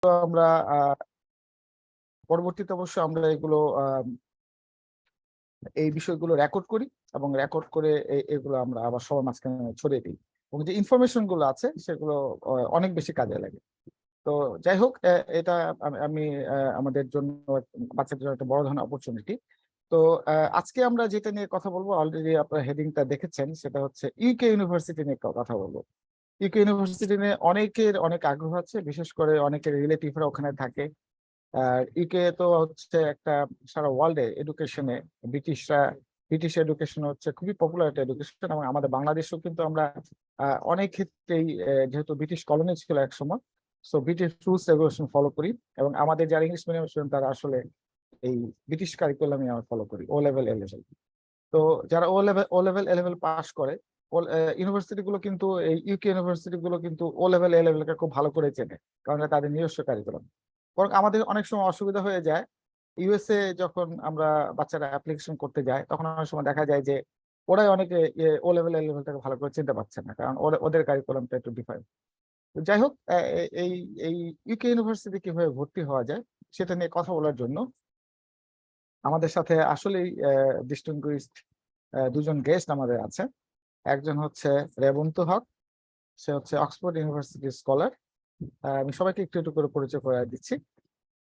আমরা পরবর্তীতে অবশ্যই আমরা এই বিষয়গুলো রেকর্ড করি এবং রেকর্ড করে এগুলো আমরা আবার সবার মাঝখানে ছড়িয়ে দিই এবং যে ইনফরমেশন গুলো আছে সেগুলো অনেক বেশি কাজে লাগে। তো যাই হোক, এটা আমি আমাদের জন্য বাচ্চাদের জন্য একটা বড় ধরনের অপরচুনিটি। তো আজকে আমরা যেটা নিয়ে কথা বলবো, অলরেডি আপনার হেডিংটা দেখেছেন, সেটা হচ্ছে ইউকে ইউনিভার্সিটি নিয়ে কথা বলবো। ইউকে ইউনিভার্সিটি নিয়ে অনেকের অনেক আগ্রহ আছে, বিশেষ করে অনেকের রিলেটিভরা ওখানে থাকে। আর ইউকে তো হচ্ছে একটা সারা ওয়ার্ল্ডে এডুকেশনে ব্রিটিশ এডুকেশন হচ্ছে খুবই পপুলার একটা এডুকেশন, এবং আমাদের বাংলাদেশেও কিন্তু আমরা অনেক ক্ষেত্রেই যেহেতু ব্রিটিশ কলোনি ছিল একসময়, so British rules regulation follow করি, এবং আমাদের যারা ইংলিশ মিডিয়াম স্টুডেন্ট তারা আসলে এই ব্রিটিশ কারিকুলামই আমরা ফলো করি, ও লেভেল এ লেভেল। তো যারা ও লেভেল পাস করে, ইউনিভার্সিটি গুলো কিন্তু, এই ইউকে ইউনিভার্সিটি গুলো কিন্তু ও লেভেল এ লেভেলকে খুব ভালো করে চেনে, কারণ এটা তাদের নিজস্ব কারিকুলাম। বরং আমাদের অনেক সময় অসুবিধা হয়ে যায়, ইউএসএ যখন আমরা বাচ্চারা অ্যাপ্লিকেশন করতে যায় তখন অনেক সময় দেখা যায় যে ওরাই অনেকে ও লেভেল এ লেভেলটাকে ভালো করে চিনতে পারছে না, কারণ ওদের কারিকুলামটা একটু ডিফারেন্ট। তো যাই হোক, এই এই ইউকে ইউনিভার্সিটি কিভাবে ভর্তি হওয়া যায় সেটা নিয়ে কথা বলার জন্য আমাদের সাথে আসলেই ডিস্টিংগুইশড দুজন গেস্ট আমাদের আছে। একজন হচ্ছে রেবন্তু হক, সে হচ্ছে অক্সফোর্ড ইউনিভার্সিটির স্কলার। আমি সবাইকে একটু একটু করে পরিচয় করে দিচ্ছি।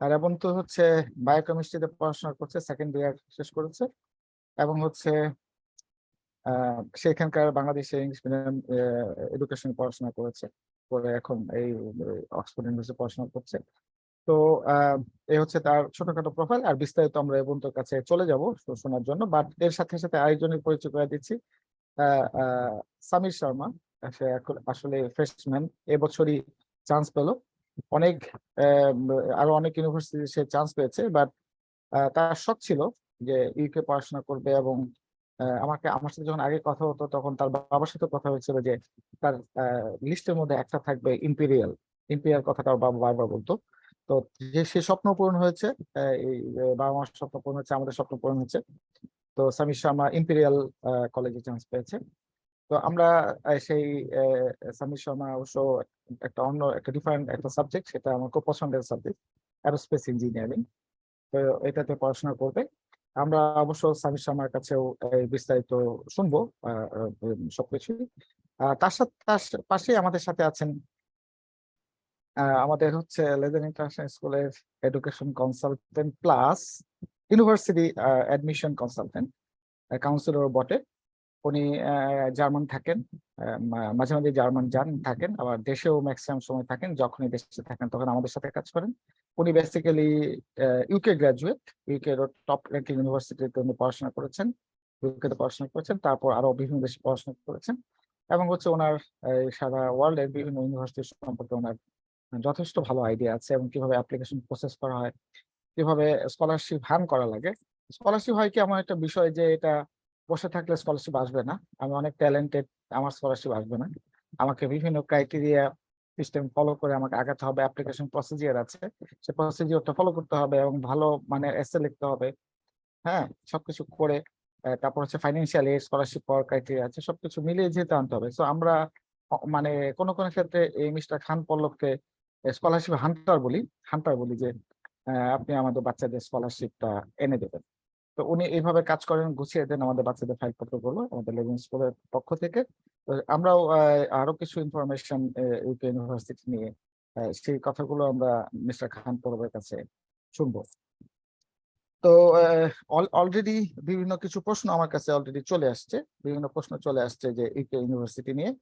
আর রেবন্তু হচ্ছে বায়োকেমিস্ট্রিতে পড়াশোনা করছে, সেকেন্ড ইয়ার শেষ করেছে, এবং হচ্ছে সেখানকার বাংলাদেশে ইংলিশ মিডিয়াম এডুকেশন পড়াশোনা করেছে, করে এখন এই অক্সফোর্ড ইউনিভার্সিটি পড়াশোনা করছে। তো এই হচ্ছে তার ছোটখাটো প্রোফাইল, আর বিস্তারিত আমরা এবন্তুর কাছে চলে যাব শোনার জন্য। বাট এর সাথে সাথে আরেকজনের পরিচয় করে দিচ্ছি, সামির শর্মা। সে আসলে ফ্রেশম্যান, এবছরই চান্স পেল। অনেক আরো অনেক ইউনিভার্সিটি সে চান্স পেয়েছে, বাট তার শখ ছিল যে ইউকে পড়াশোনা করবে, এবং আমার সাথে যখন আগে কথা হতো তখন তার বাবার সাথে কথা হয়েছিল যে তার লিস্টের মধ্যে একটা থাকবে ইম্পেরিয়াল। ইম্পেরিয়াল কথাটা ওর বাবা বারবার বলতো। তো যে সে স্বপ্ন পূরণ হয়েছে, এই বাবা মার স্বপ্ন পূরণ হচ্ছে, আমাদের স্বপ্ন পূরণ হচ্ছে। তো সামির শর্মা ইম্পেরিয়াল কলেজে চান্স পেয়েছে। তো আমরা সেই সামির শর্মা অবশ্য একটা ডিফারেন্ট একটা সাবজেক্ট, সেটা আমার খুব পছন্দের সাবজেক্ট, অ্যারোস্পেস ইঞ্জিনিয়ারিং। তো এটাতে পড়াশোনা করবে। আমরা অবশ্য সামির শর্মার কাছেও বিস্তারিত শুনবো সবকিছু। তার পাশে আমাদের সাথে আছেন আমাদের হচ্ছে লেজেন্ড ইন্টারন্যাশনাল স্কুলের education consultant plus university admission consultant, councillor বটে। উনি জার্মান থাকেন, মাঝে মাঝে জার্মান থাকেন, আবার দেশেও ম্যাক্সিমাম সময় থাকেন। যখনই দেশে থাকেন তখন আমাদের সাথে কাজ করেন। উনি basically UK graduate, UK top ranking ইউনিভার্সিটিতে উনি পড়াশোনা করেছেন, ইউকেতে পড়াশোনা করেছেন, তারপর আরো বিভিন্ন দেশে পড়াশোনা করেছেন, এবং হচ্ছে ওনার সারা ওয়ার্ল্ডের বিভিন্ন ইউনিভার্সিটি সম্পর্কে ওনার যথেষ্ট ভালো আইডিয়া আছে, এবং কিভাবে অ্যাপ্লিকেশন প্রসেস করা হয়, কিভাবে স্কলারশিপ হান করা লাগে। স্কলারশিপ হয় কি এমন একটা বিষয় যে এটা বসে থাকলে স্কলারশিপ আসবে না। আমি অনেক ট্যালেন্টেড, আমার স্কলারশিপ আসবে না। আমাকে বিভিন্ন ক্রাইটেরিয়া সিস্টেম ফলো করে আমাকে আগাতে হবে, অ্যাপ্লিকেশন প্রসিজিয়ার আছে, সে প্রসিজিওরটা ফলো করতে হবে, এবং ভালো মানে এসে লিখতে হবে। হ্যাঁ, সবকিছু করে তারপর হচ্ছে ফাইন্যান্সিয়াল এড, স্কলারশিপ পাওয়ার ক্রাইটেরিয়া আছে, সবকিছু মিলিয়ে যেতে আনতে হবে। তো আমরা মানে কোনো কোনো ক্ষেত্রে এই মিস্টার খান পল্লবকে স্কলারশিপ হান্টার বলি যে আপনি আমাদের বাচ্চাদের স্কলারশিপটা এনে দেবেন। তো উনি এইভাবে কাজ করেন, গুছিয়ে দেন আমাদের বাচ্চাদের ফাইলপত্র গুলো আমাদের লেভেল স্কুলের পক্ষ থেকে। তো আমরাও আরো কিছু ইনফরমেশন ইউকে ইউনিভার্সিটি নিয়ে সেই কথাগুলো আমরা মিস্টার খান পল্লবের কাছে শুনবো। তো অলরেডি বিভিন্ন কিছু প্রশ্ন আমার কাছে অলরেডি চলে আসছে, বিভিন্ন প্রশ্ন চলে আসছে যে ইউকে ইউনিভার্সিটি নিয়ে।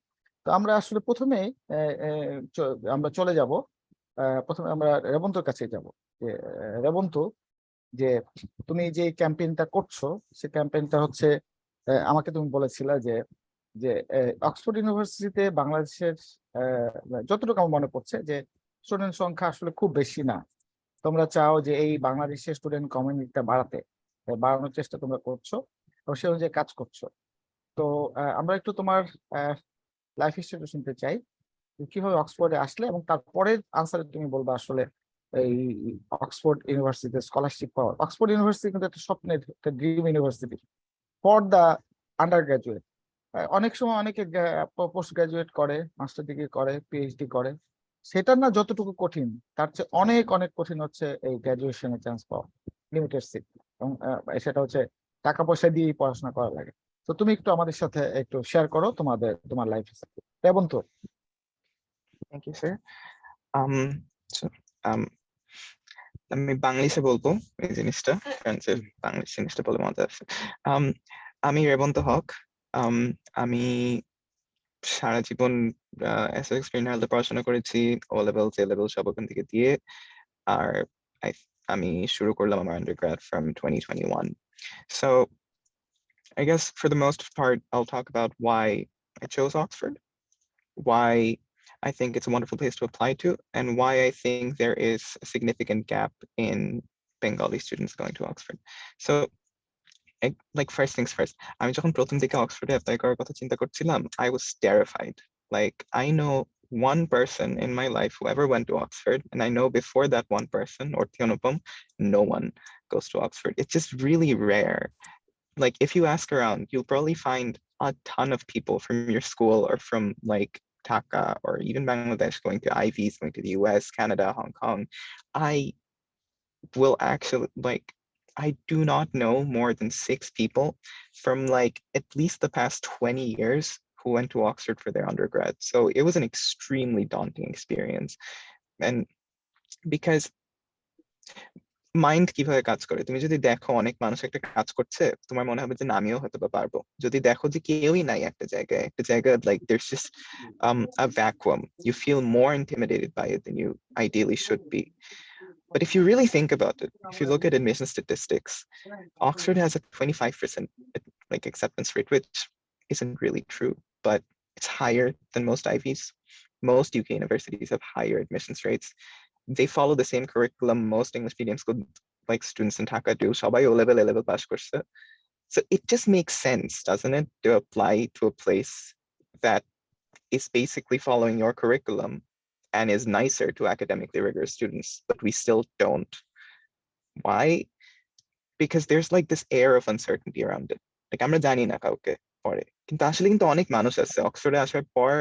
তো আমরা আসলে প্রথমেই আমরা চলে যাব, প্রথমে আমরা রেবন্তুর কাছে যাব। যে রেবন্তু, যে তুমি যে ক্যাম্পেইনটা করছো, সে ক্যাম্পেইনটা হচ্ছে আমাকে তুমি বলেছিলা যে যে অক্সফোর্ড ইউনিভার্সিটিতে বাংলাদেশের যতটুকু আমার মনে পড়ছে যে স্টুডেন্ট সংখ্যা আসলে খুব বেশি না। তোমরা চাও যে এই বাংলাদেশের স্টুডেন্ট কমিউনিটিটা বাড়ানোর চেষ্টা তোমরা করছো, এবং সে অনুযায়ী কাজ করছো। তো আমরা একটু তোমার লাইফ হিস্ট্রিটা শুনতে চাই, কিভাবে অক্সফোর্ডে আসলে, এবং তারপরের আনসারে তুমি বলবা আসলে এই অক্সফোর্ড ইউনিভার্সিটিতে স্কলারশিপ পাওয়ার। অক্সফোর্ড ইউনিভার্সিটি কিন্তু একটা স্বপ্নের, একটা dream university for the undergraduate. অনেক সময় অনেকে পোস্ট গ্রাজুয়েট করে, মাস্টার ডিগ্রি করে, পিএইচডি করে, সেটা না যতটুকু কঠিন, তার চেয়ে অনেক অনেক কঠিন হচ্ছে এই গ্র্যাজুয়েশনে চান্স পাওয়া, লিমিটেড সিট, এবং সেটা হচ্ছে টাকা পয়সা দিয়েই পড়াশোনা করা লাগে। তো তুমি একটু আমাদের সাথে একটু শেয়ার করো তোমার লাইফ হিস্ট্রি এবং তো। Thank you sir. Um so, um, আমি বাংলিশে বলবো এই জিনিসটা, কারণ যে বাংলিশ জিনিসটা বলে মজা আছে। আম, আমি রেবন্ত হক। আম, আমি সারা জীবন এসএক্স গ্রিন হাইলে পড়াশোনা করেছি, ও লেভেল এ লেভেল সব ওখান থেকে দিয়ে। আর আমি শুরু করলাম আমার undergrad from 2021. So I guess for the most part I'll talk about why I chose Oxford, why I think it's a wonderful place to apply to, and why I think there is a significant gap in Bengali students going to Oxford. So like first things first, আমি যখন প্রথম দিকে অক্সফোর্ডে apply করার কথা চিন্তা করছিলাম, I was terrified. Like I know one person in my life who ever went to Oxford, and I know before that one person, or Tionopam, no one goes to Oxford. It's just really rare. Like if you ask around, you'll probably find a ton of people from your school or from like Dhaka or even Bangladesh going to Ivies, going to the US, Canada, Hong Kong. I will actually like I do not know more than 6 people from like at least the past 20 years who went to Oxford for their undergrad. So it was an extremely daunting experience. And because mind কিভাবে কাজ করে, তুমি যদি দেখো অনেক মানুষ একটা কাজ করছে, তোমার মনে হবে যে না, আমিও হয়তো বা পারবো। যদি দেখো যে কেউই নাই একটা জায়গায় like there's just a vacuum, you feel more intimidated by it than you ideally should be. But if you really think about it, if you look at admission statistics, Oxford has a 25% like acceptance rate, which isn't really true, but it's higher than most Ivies. Most UK universities have higher admissions rates. They follow the same curriculum most English medium school like students in Dhaka do. সবাই A level pass করছে. So it just makes sense, doesn't it, to apply to a place that is basically following your curriculum and is nicer to academically rigorous students, but we still don't. Why? Because there's like this air of uncertainty around it. Like আমরা জানি না কাউকে পরে, কিন্তু আসলে কিন্তু অনেক মানুষ আছে অক্সফোর্ডে আসার পর।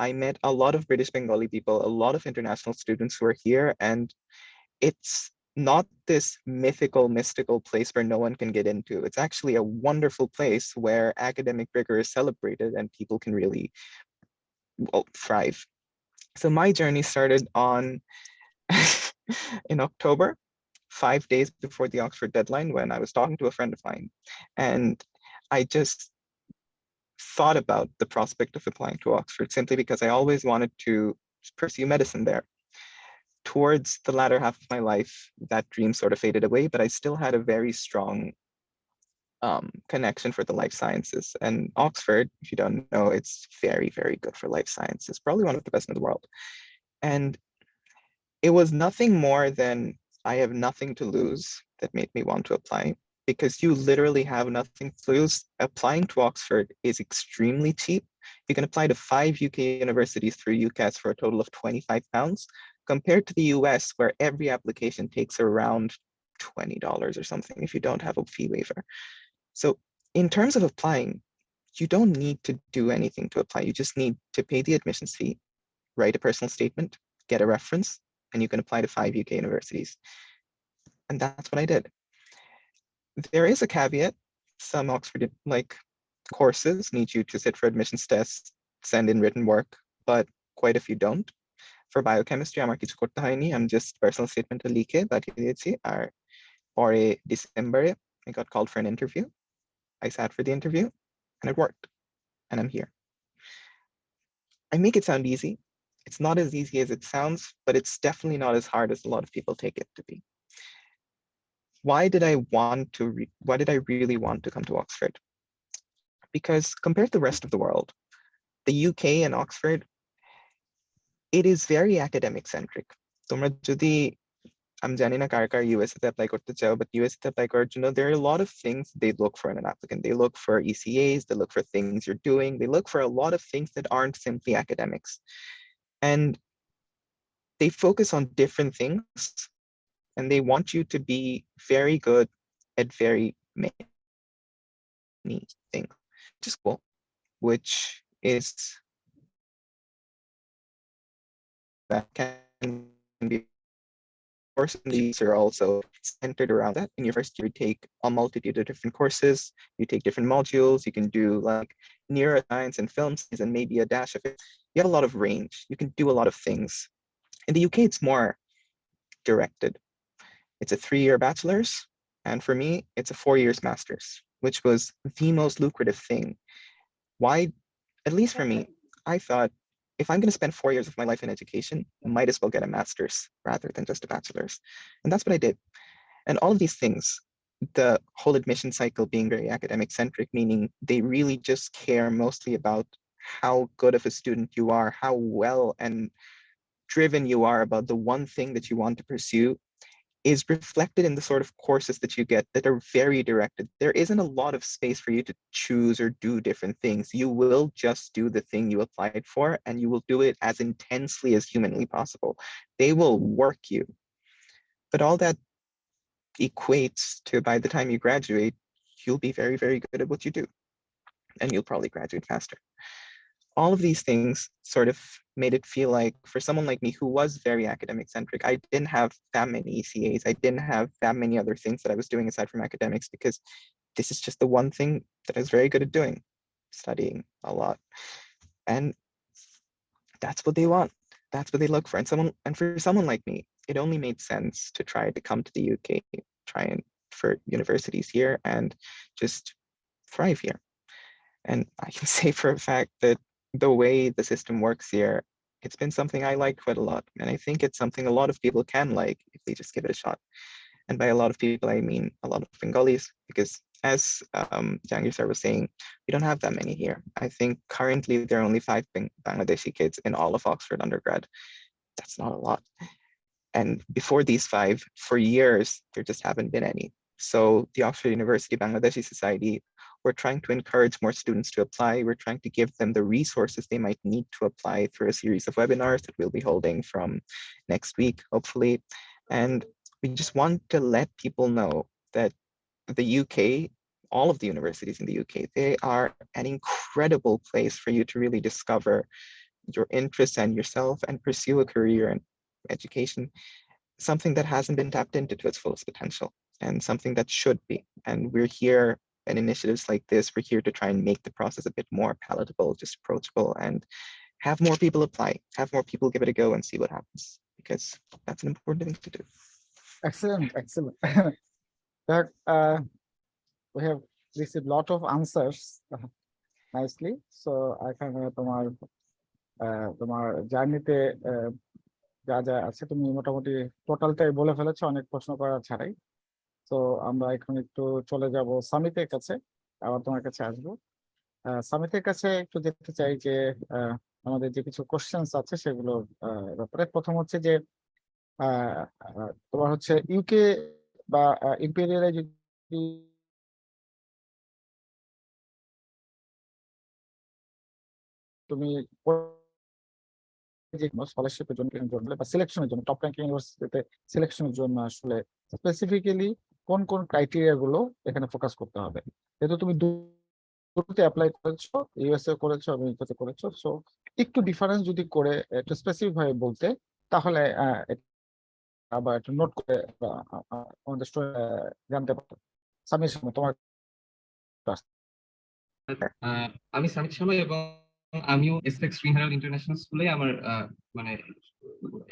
I met a lot of British Bengali people, a lot of international students who are here, and it's not this mythical, mystical place where no one can get into. It's actually a wonderful place where academic rigor is celebrated and people can really, well, thrive. So my journey started on in October, 5 days before the Oxford deadline, when I was talking to a friend of mine. And I just thought about the prospect of applying to Oxford simply because I always wanted to pursue medicine there. Towards the latter half of my life, that dream sort of faded away, but I still had a very strong connection for the life sciences. And Oxford, if you don't know, it's very, very good for life sciences, probably one of the best in the world. And it was nothing more than I have nothing to lose that made me want to apply, because you literally have nothing to lose. Applying to Oxford is extremely cheap. You can apply to 5 UK universities through UCAS for a total of £25, compared to the US, where every application takes around $20 or something if you don't have a fee waiver. So in terms of applying, you don't need to do anything to apply. You just need to pay the admissions fee, write a personal statement, get a reference, and you can apply to 5 UK universities. And that's what I did. There is a caveat. Some Oxford like courses need you to sit for admissions tests, send in written work, but quite a few don't. For biochemistry, আমার কিছু করতে হয়নি। I'm just personal statement লিখে পাঠিয়ে দিয়েছি। আর পরে December, I got called for an interview. I sat for the interview and it worked. And I'm here. I make it sound easy. It's not as easy as it sounds, but it's definitely not as hard as a lot of people take it to be. Why did I really want to come to Oxford? Because compared to the rest of the world, the UK and Oxford, it is very academic centric. তোমরা যদি, আমি জানি না কার কার USA তে apply করতে চাও, but USA তে apply করার জন্য there are a lot of things they look for in an applicant. They look for ECAs, they look for things you're doing, they look for a lot of things that aren't simply academics. And they focus on different things, and they want you to be very good at very many things, which is cool, which is that can be courses in these are also centered around that. In your first year, you take a multitude of different courses, you take different modules, you can do like neuroscience and film studies and maybe a dash of it. You have a lot of range, you can do a lot of things. In the UK, it's more directed. It's a 3-year bachelor's, and for me, it's a 4 years master's, which was the most lucrative thing. Why? At least for me, I thought if I'm going to spend 4 years of my life in education, I might as well get a master's rather than just a bachelor's. And that's what I did. And all of these things, the whole admission cycle being very academic centric, meaning they really just care mostly about how good of a student you are, how well and driven you are about the one thing that you want to pursue, is reflected in the sort of courses that you get that are very directed. There isn't a lot of space for you to choose or do different things. You will just do the thing you applied for, and you will do it as intensely as humanly possible. They will work you. But all that equates to, by the time you graduate, you'll be very, very good at what you do, and you'll probably graduate faster. All of these things sort of made it feel like, for someone like me who was very academic centric, I didn't have that many ECAs. I didn't have that many other things that I was doing aside from academics, because this is just the one thing that I was very good at doing, studying a lot. And that's what they want. That's what they look for. And for someone like me, it only made sense to try to come to the UK, try and for universities here and just thrive here. And I can say for a fact that the way the system works here, it's been something I like quite a lot. And I think it's something a lot of people can like if they just give it a shot. And by a lot of people, I mean a lot of Bengalis, because as Jahangir sir was saying, we don't have that many here. I think currently there are only 5 Bangladeshi kids in all of Oxford undergrad. That's not a lot. And before these 5, for years, there just haven't been any. So the Oxford University Bangladeshi Society, we're trying to encourage more students to apply. We're trying to give them the resources they might need to apply through a series of webinars that we'll be holding from next week, hopefully. And we just want to let people know that the UK, all of the universities in the UK, they are an incredible place for you to really discover your interests and yourself and pursue a career in education, something that hasn't been tapped into to its fullest potential and something that should be. And we're here, and initiatives like this, we're here to try and make the process a bit more palatable, just approachable, and have more people apply, have more people give it a go and see what happens, because that's an important thing to do. Excellent, excellent. That we have received a lot of answers nicely. So I can তোমার জার্নিতে যা যা আছে তুমি মোটামুটি টোটালটাই বলে ফেলেছো অনেক প্রশ্ন করা ছাড়াই। তো আমরা এখন একটু চলে যাব সামিতের কাছে, আবার তোমার কাছে আসবো। সামিতের কাছে একটু দেখতে চাই যে আমাদের যে কিছু কোশ্চেন্স আছে সেগুলোর ব্যাপারে। প্রথম হচ্ছে যে তোমার হচ্ছে ইউকে বা ইম্পেরিয়ালে যদি তুমি স্কলারশিপের জন্য বা সিলেকশনের জন্য, টপ র্যাঙ্কিং ইউনিভার্সিটিতে সিলেকশনের জন্য আসলে স্পেসিফিক্যালি কোন কোন ক্রাইটেরিয়া গুলো এখানে ফোকাস করতে হবে? যেহেতু তুমি দুটোতে অ্যাপ্লাই করেছো, ইউএসএ করেছো, আমেরিকাতে করেছো, সো একটু ডিফারেন্স যদি করে একটু স্পেসিফিক ভাবে বলতে, তাহলে আবার একটু নোট করে আমাদের জানতে পারতো। সামির সামনে তোমার কাছে। আমি সামিত শর্মা এবং আমিও এসপেক্স শ্রীহারাল ইন্টারন্যাশনাল স্কুলে আমার মানে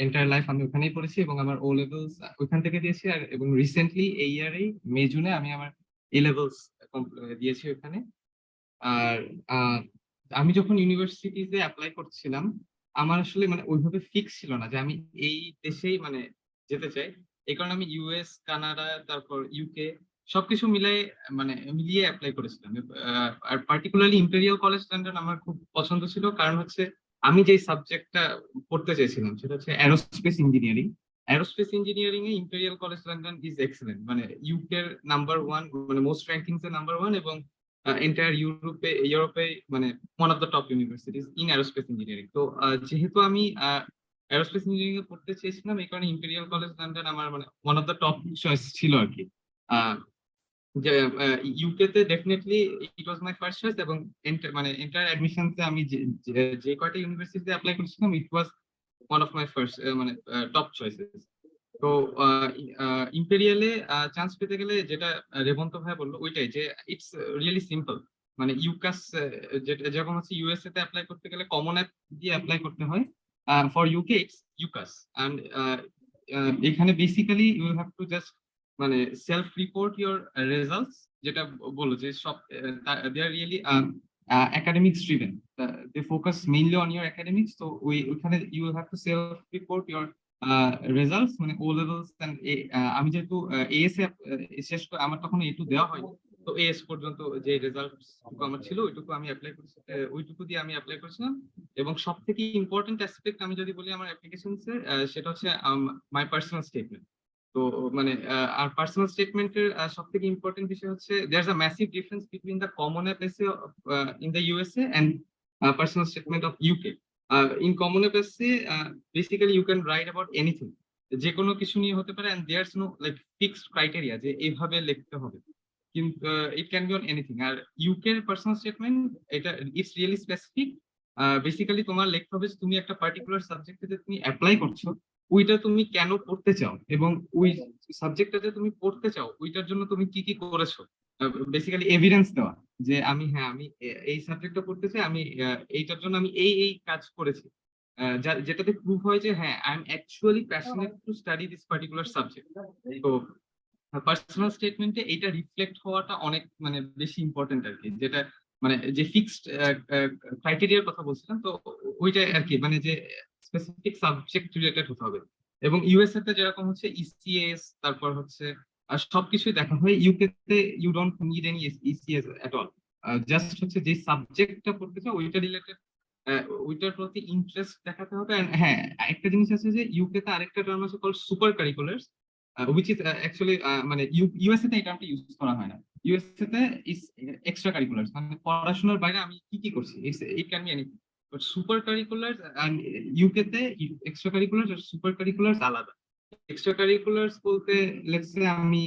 এন্টায়ার লাইফ আমি ওখানেই পড়েছি এবং আমার ও লেভেলস ওখান থেকে দিয়েছি। আর এবং রিসেন্টলি এই ইয়ারেই মে জুনে আমি আমার এ লেভেলস দিয়েছি ওখানে। আর আমি যখন ইউনিভার্সিটিতে অ্যাপ্লাই করছিলাম, আমার আসলে মানে ওইভাবে ফিক্স ছিল না যে আমি এই দেশেই মানে যেতে চাই। এই কারণে আমি ইউএস, কানাডা, তারপর ইউকে সবকিছু মিলিয়ে অ্যাপ্লাই করেছিলাম। আর পার্টিকুলারলি ইম্পেরিয়াল কলেজ লন্ডন আমার খুব পছন্দ ছিল, কারণ হচ্ছে আমি যে সাবজেক্টটা পড়তে চাইছিলাম সেটা হচ্ছে aerospace engineering. Aerospace engineering A imperial college London is excellent, মানে ইউকের নাম্বার 1, মানে মোস্ট র্যাঙ্কিংস এর নাম্বার 1, এবং এন্টায়ার ইউরোপে মানে one of the top universities in aerospace engineering. তো যেহেতু আমি অ্যারোস্পেস ইঞ্জিনিয়ারিং এ পড়তে চেয়েছিলাম, এই কারণে ইম্পেরিয়াল কলেজ লন্ডন আমার মানে one of the top choice ছিল আর কি। যে ইউকে তে definitely it was my first choice, এবং মানে এন্টায়ার অ্যাডমিশনতে আমি যে কয়টা ইউনিভার্সিটিতে অ্যাপ্লাই করেছিলাম, ইট ওয়াজ one of my first মানে top choices. তো ইম্পেরিয়ালে চান্স পেতে গেলে যেটা রেবন্ত ভাই বললো ওইটাই, যে ইটস রিয়েলি সিম্পল। মানে ইউকাস যেটা যখন হচ্ছে ইউএসএ তে অ্যাপ্লাই করতে গেলে কমন অ্যাপ দিয়ে অ্যাপ্লাই করতে হয়। For UK it's UCAS, and এখানে basically you have to just মানে সেলফ রিপোর্ট ইউর রেজাল্টস, যেটা বললো যে সব they are really academics driven. They focus mainly on your academics. So ওইখানে you will have to self report your results, মানে O levels and আমি যেহেতু AS এ শেষ করে আমার তখন A2 দেওয়া হয়নি, তো AS পর্যন্ত যে রেজাল্ট আমার ছিল ওইটুকু আমি অ্যাপ্লাই করেছি, ওইটুকু দিয়ে আমি অ্যাপ্লাই করেছিলাম। এবং সব থেকে ইম্পর্টেন্ট অ্যাসপেক্ট আমি যদি বলি আমার অ্যাপ্লিকেশনসে, সেটা হচ্ছে মাই পার্সোনাল স্টেটমেন্ট। তো মানে আর পার্সোনাল স্টেটমেন্টের সব থেকে ইম্পর্টেন্ট বিষয় হচ্ছে there a massive difference between the common app essay in the USA and personal statement of UK. In common app essay basically you can write about anything, যে কোনো কিছু নিয়ে হতে পারে, and there's no like fixed criteria যে এইভাবে লিখতে হবে, কিন্তু it can be on anything. আর ইউকে পার্সোনাল স্টেটমেন্ট এটা ইটস রিয়েলি স্পেসিফিক। বেসিক্যালি তোমার লিখতে হবে যে তুমি একটা পার্টিকুলার সাবজেক্টে তুমি অ্যাপ্লাই করছো, ওইটা তুমি কেন পড়তে চাও, এবং ওই সাবজেক্টটা যে তুমি পড়তে চাও ওইটার জন্য তুমি কি কি করেছো। বেসিক্যালি এভিডেন্স দেওয়া যে আমি এই সাবজেক্টটা পড়তে চাই, আমি এইটার জন্য আমি এই কাজ করেছি, যেটাতে প্রুভ হয় যে হ্যাঁ I am actually passionate to study this particular subject. তো পার্সোনাল স্টেটমেন্টে এটা রিফ্লেক্ট হওয়াটা অনেক মানে বেশি ইম্পর্টেন্ট আর কি, যেটা মানে যে ফিক্সড ক্রাইটেরিয়ার কথা বলছিলাম, তো ওইটা আর কি, মানে যে স্পেসিফিক সাবজেক্ট রিলেটেড হতে হবে। এবং ইউএসএ তে যেরকম হচ্ছে ইসিএস, তারপর হচ্ছে সবকিছুই দেখা হয়, ইউকে তে you don't need any ECs at all. Just হচ্ছে যে সাবজেক্টটা পড়তে চাও ওইটা রিলেটেড, ওইটার প্রতি ইন্টারেস্ট দেখাতে হবে। হ্যাঁ, একটা জিনিস আছে যে ইউকে তে আরেকটা টার্ম আছে call super curriculars, which is actually মানে ইউএসএ তে এই টার্মটা ইউজ করা হয় না। ইউএসএ তে ইজ এক্সট্রা কারিকুলার্স, মানে পড়াশোনার বাইরে আমি কি কি করছি, it can be anything. But super curriculars and UK তে এক্সট্রা কারিকুলার্স আর সুপার কারিকুলার্স আলাদা। এক্সট্রা কারিকুলার্স বলতে লেটস সে আমি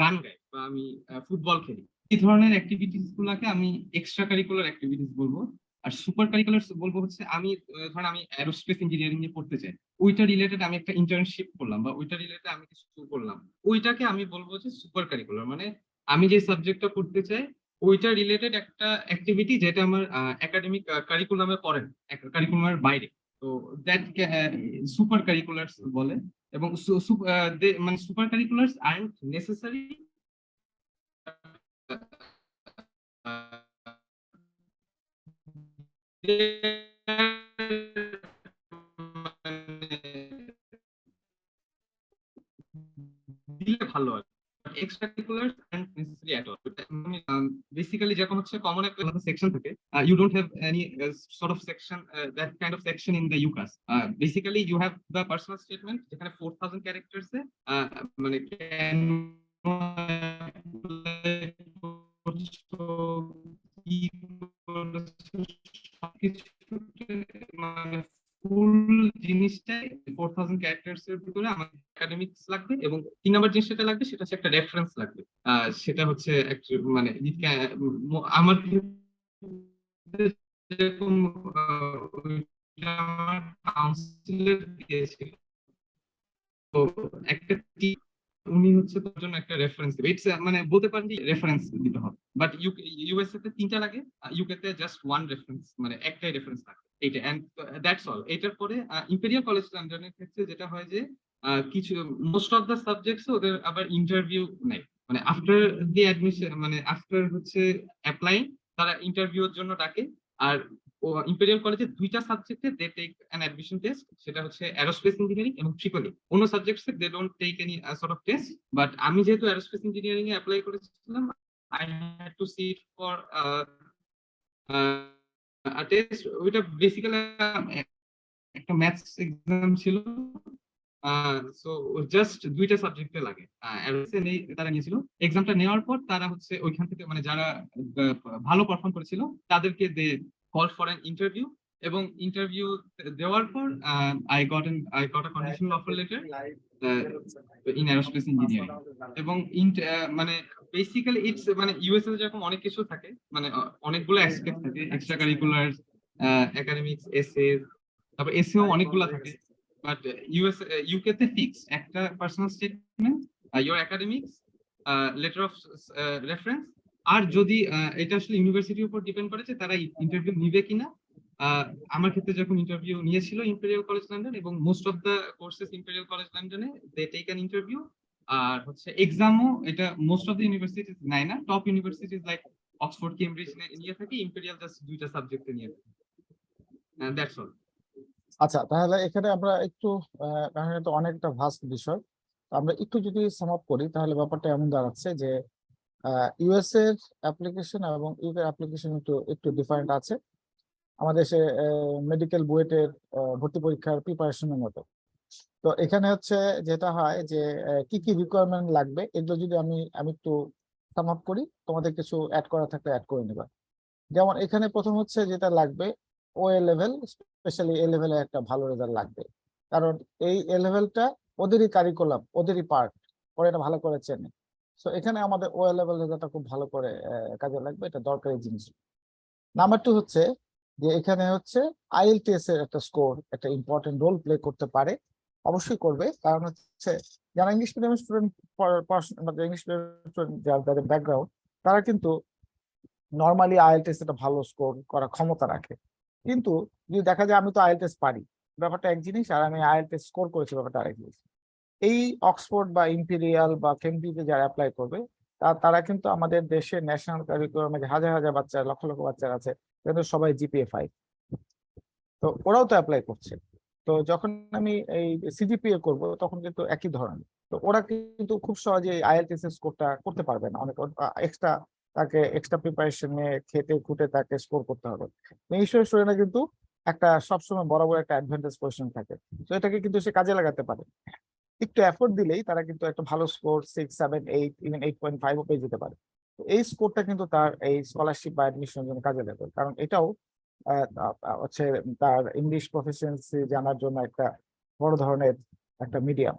গান গাই বা আমি ফুটবল খেলি, এই ধরনের অ্যাক্টিভিটিস গুলাকে আমি এক্সট্রা কারিকুলার অ্যাক্টিভিটিস বলবো। আর সুপার কারিকুলার্স বলবো হচ্ছে আমি ধরেন আমি অ্যারোস্পেস ইঞ্জিনিয়ারিং নিয়ে পড়তে চাই, ওইটা রিলেটেড আমি একটা ইন্টার্নশিপ করলাম বা ওইটা রিলেটেড আমি কিছু করলাম, ওইটাকে আমি বলবো যে সুপার কারিকুলার। মানে আমি যে সাবজেক্টটা পড়তে চাই ওইটা রিলেটেড একটা অ্যাক্টিভিটি যেটা আমার একাডেমিক কারিকুলামে পড়ে না, কারিকুলামের বাইরে, তো দ্যাট সুপার কারিকুলার্স বলে। এবং মানে সুপার কারিকুলার্স আরন্ট নেসেসারি দিলে ভালো হয়, extra curricular and necessary at all. Basically যখন হচ্ছে কমন একটা সেকশন থাকে, you don't have any sort of section, that kind of section in the UCAS. Basically you have the personal statement, যেখানে 4000 characters এ মানে কেন কি করেছো সবকিছু, মানে ফুল জিনিসটাই 4000 ক্যারেক্টার্স এর ভিতরে আমার একাডেমিক্স লাগবে, এবং 3 নাম্বার জিনিস যেটা লাগবে সেটা হচ্ছে একটা রেফারেন্স লাগবে। সেটা হচ্ছে মানে আমার যেরকম আমার কাউন্সিলর দিয়েছিল, তো একটা উনি হচ্ছে তোর জন্য একটা রেফারেন্স দিবে, ইটস মানে বলতে পারেন যে রেফারেন্স দিতে হবে। বাট ইউএসএ তে 3টা লাগে, ইউকে তে জাস্ট 1 রেফারেন্স, মানে একটাই রেফারেন্স লাগে এইটা, এন্ড দ্যাটস অল। এটার পরে ইম্পেরিয়াল কলেজ লন্ডনের ক্ষেত্রে যেটা হয় যে কিছু মোস্ট অফ দ্য সাবজেক্টস ওদের আবার ইন্টারভিউ নেই, মানে আফটার দি অ্যাডমিশন, মানে আফটার হচ্ছে অ্যাপ্লাই তারা ইন্টারভিউর জন্য ডাকে। আর ইম্পেরিয়াল কলেজে 2টা সাবজেক্টে they take an admission test, সেটা হচ্ছে অ্যারোস্পেস ইঞ্জিনিয়ারিং এবং ট্রিপলি। অন্য সাবজেক্টসে they don't take any sort of test, but আমি যেহেতু অ্যারোস্পেস ইঞ্জিনিয়ারিং এ অ্যাপ্লাই করেছিলাম, I had to sit for a test. ওইটা বেসিক্যালি একটা ম্যাথস এক্সাম ছিল, সো জাস্ট 2টা সাবজেক্টে লাগে। তারা নিয়েছিল, এক্সামটা নেওয়ার পর তারা হচ্ছে ওইখান থেকে মানে যারা ভালো পারফর্ম করেছিল তাদেরকে দে কল ফর অ্যান ইন্টারভিউ, এবং ইন্টারভিউ দেওয়ার পর I got a conditional offer letter in aerospace engineering. এবং মানে বেসিক্যালি ইটস মানে ইউএসএ যেরকম অনেক কিছু থাকে, মানে অনেকগুলো অ্যাসপেক্ট থাকে, এক্সট্রা কারিকুলার, একাডেমিক্স, এসএ, তারপর এসএও অনেকগুলো থাকে। বাট ইউকে তে ফিক্স একটা personal statement, your academics, letter of reference. আর যদি এটা আসলে ইউনিভার্সিটির উপর ডিপেন্ড করে যে তারা ইন্টারভিউ নিবে কিনা। আমার ক্ষেত্রে যখন ইন্টারভিউ নিয়েছিল ইম্পেরিয়াল কলেজ লন্ডন, এবং most of the courses imperial college লন্ডনে দে টেক অ্যান ইন্টারভিউ। আর হচ্ছে এক্সামও এটা মোস্ট অফ দ্য ইউনিভার্সিটিজ নেয় না, top universities like Oxford Cambridge নিয়ে থাকে, ইম্পেরিয়াল জাস্ট 2টা সাবজেক্টে নিয়ে থাকে। That's all. আচ্ছা, তাহলে এখানে আমরা একটু কারণ এটা অনেকটা ভাস্ট বিষয়, আমরা একটু যদি সাম আপ করি তাহলে ব্যাপারটা এমন দাঁড়াচ্ছে যে ইউএস এর অ্যাপ্লিকেশন এবং ইউকে অ্যাপ্লিকেশন একটু একটু ডিফারেন্ট আছে। আমাদের দেশে মেডিকেল বুয়েটের ভর্তি পরীক্ষার প্রিপারেশনের মতো। তো এখানে হচ্ছে যেটা হয় যে কি কি রিকোয়ারমেন্ট লাগবে এগুলো যদি আমি একটু সাম আপ করি, তোমাদের কিছু অ্যাড করা থাকলে অ্যাড করে নিবা। যেমন এখানে প্রথম হচ্ছে যেটা লাগবে ও এ লেভেল, স্পেশালি এ লেভেলে একটা ভালো রেজাল্ট লাগবে, কারণ এই এ লেভেলটা ওদেরই কারিকুলাম, ওদেরই পার্ট, ওরা এটা ভালো করে চেনে। সো এখানে আমাদের ও এ লেভেল রেজাল্টটা খুব ভালো করে কাজে লাগবে, এটা দরকারি জিনিস। নাম্বার 2 হচ্ছে যে এখানে হচ্ছে আইএলটিএস এর একটা স্কোর একটা ইম্পর্টেন্ট রোল প্লে করতে পারে, অবশ্যই করবে। কারণ হচ্ছে যারা English medium student, English medium student যাদের ব্যাকগ্রাউন্ড, তারা কিন্তু নর্মালি আইএলটিএস একটা ভালো স্কোর করার ক্ষমতা রাখে। কিন্তু যদি দেখা যায় আমি তো আইএলটিএস পারি, ব্যাপারটা এক জিনিস, আর আমি আইএলটিএস স্কোর করেছি, ব্যাপারটা আরেক জিনিস। এই অক্সফোর্ড বা ইম্পেরিয়াল বা কেমব্রিজে যারা অ্যাপ্লাই করবে তারা কিন্তু আমাদের দেশের ন্যাশনাল কারিকুলামে যে হাজার হাজার বাচ্চা, লক্ষ লক্ষ বাচ্চা আছে, কিন্তু সবাই জিপিএ 5। তো ওরাও তো অ্যাপ্লাই করছে। তো যখন আমি এই সিজিপিএ করব তখন কিন্তু একই ধরনের। তো ওরা কিন্তু খুব সহজে আইএলটিএস স্কোরটা করতে পারবে না, অনেক এক্সট্রা, তাকে এক্সট্রা প্রিপারেশন নিয়ে খেটে খুঁটে তাকে স্কোর করতে হবে। এই স্টুডেন্টরা কিন্তু একটা সবসময় বরাবর একটা অ্যাডভান্টেজ পজিশন থাকে, তো এটাকে কিন্তু সে কাজে লাগাতে পারে। একটু এফোর্ট দিলেই তারা কিন্তু একটা ভালো স্কোর 6, 7, 8, ইভেন 8.5 পেয়ে যেতে পারে। তো এই স্কোরটা কিন্তু তার এই স্কলারশিপ বা অ্যাডমিশনের জন্য কাজে লাগবে, কারণ এটাও হচ্ছে তার ইংলিশ প্রফিসিয়েন্সি জানার জন্য একটা বড় ধরনের একটা মিডিয়াম।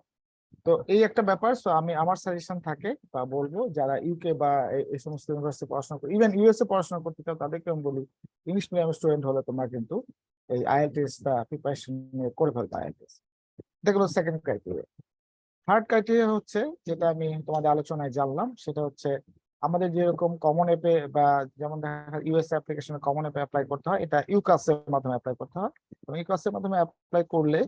তো এই একটা ব্যাপার। সো আমি আমার সাজেশন থাকে বা বলবো যারা ইউকে বা এই সমস্ত ইউনিভার্সিটি পড়াশোনা করে, ইভেন ইউএসএ পড়াশোনা করতে চাও, তাদেরকে আমি বলি ইংলিশ মিডিয়াম স্টুডেন্ট হলে তোমরা কিন্তু এই আইএলটিএস টা প্রিপারেশন করে ফেলবে। আইএলটিএস এটা হলো সেকেন্ড ক্রাইটেরিয়া। থার্ড ক্রাইটেরিয়া হচ্ছে যেটা আমি তোমাদের আলোচনায় জানলাম, সেটা হচ্ছে আমাদের যেরকম কমন অ্যাপে বা যেমন দেখা ইউএস অ্যাপ্লিকেশনে কমন অ্যাপে অ্যাপ্লাই করতে হয়, এটা ইউকাস এর মাধ্যমে অ্যাপ্লাই করতে হয়। এবং ইউকাস এর মাধ্যমে অ্যাপ্লাই করলে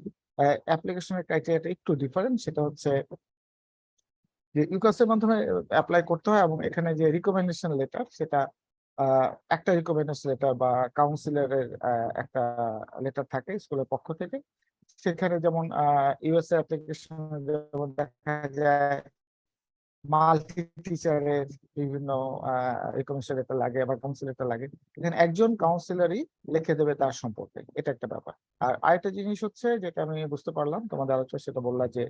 অ্যাপ্লিকেশনের ক্রাইটেরিয়াটা একটু ডিফারেন্ট। সেটা হচ্ছে যে ইউকাস এর মাধ্যমে অ্যাপ্লাই করতে হয়, এবং এখানে যে রিকমেন্ডেশন লেটার, সেটা একটা রিকমেন্ডেশন লেটার বা কাউন্সিলরের একটা লেটার থাকে স্কুলের পক্ষ থেকে। সেখানে যেমন ইউএসএ অ্যাপ্লিকেশন যেমন দেখা যায় মাল্টি টিচারের বিভিন্ন রিকমেন্ডেশন লেটার লাগে, আবার কাউন্সিল লেটার লাগে। এখানে একজন কাউন্সিলরই লিখে দেবে তার সম্পর্কে, এটা একটা ব্যাপার। আর আরেকটা জিনিস হচ্ছে যেটা আমি বুঝতে পারলাম তোমাদের আলোচনা, সেটা বললা যে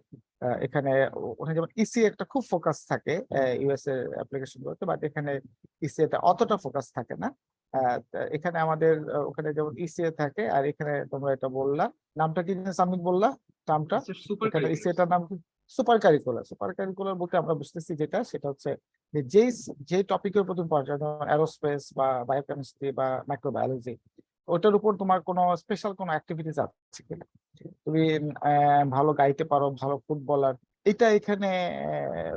এখানে ওখানে যেমন ইসি একটা খুব ফোকাস থাকে ইউএস এর অ্যাপ্লিকেশন গুলোতে, বাট এখানে ইসি এটা অতটা ফোকাস থাকে না। এখানে আমাদের ওখানে যেমন ইসিএ থাকে, আর এখানে তোমরা এটা বললা, নামটা কি সাবমিট বললা টার্মটা, সুপার এখানে ইসিএটার নাম কি? Super curricular. সুপার কারিকুলার বলতে আমরা বুঝতেছি যেটা, সেটা হচ্ছে যে যে টপিকের উপর তুমি পড়ছো, যেমন অ্যারোস্পেস বা বায়োকেমিস্ট্রি বা মাইক্রোবায়োলজি, ওটার উপর তোমার কোনো স্পেশাল কোনো অ্যাক্টিভিটিস আছে কিনা, তুমি ভালো গাইতে পারো, ভালো ফুটবলার, এটা এখানে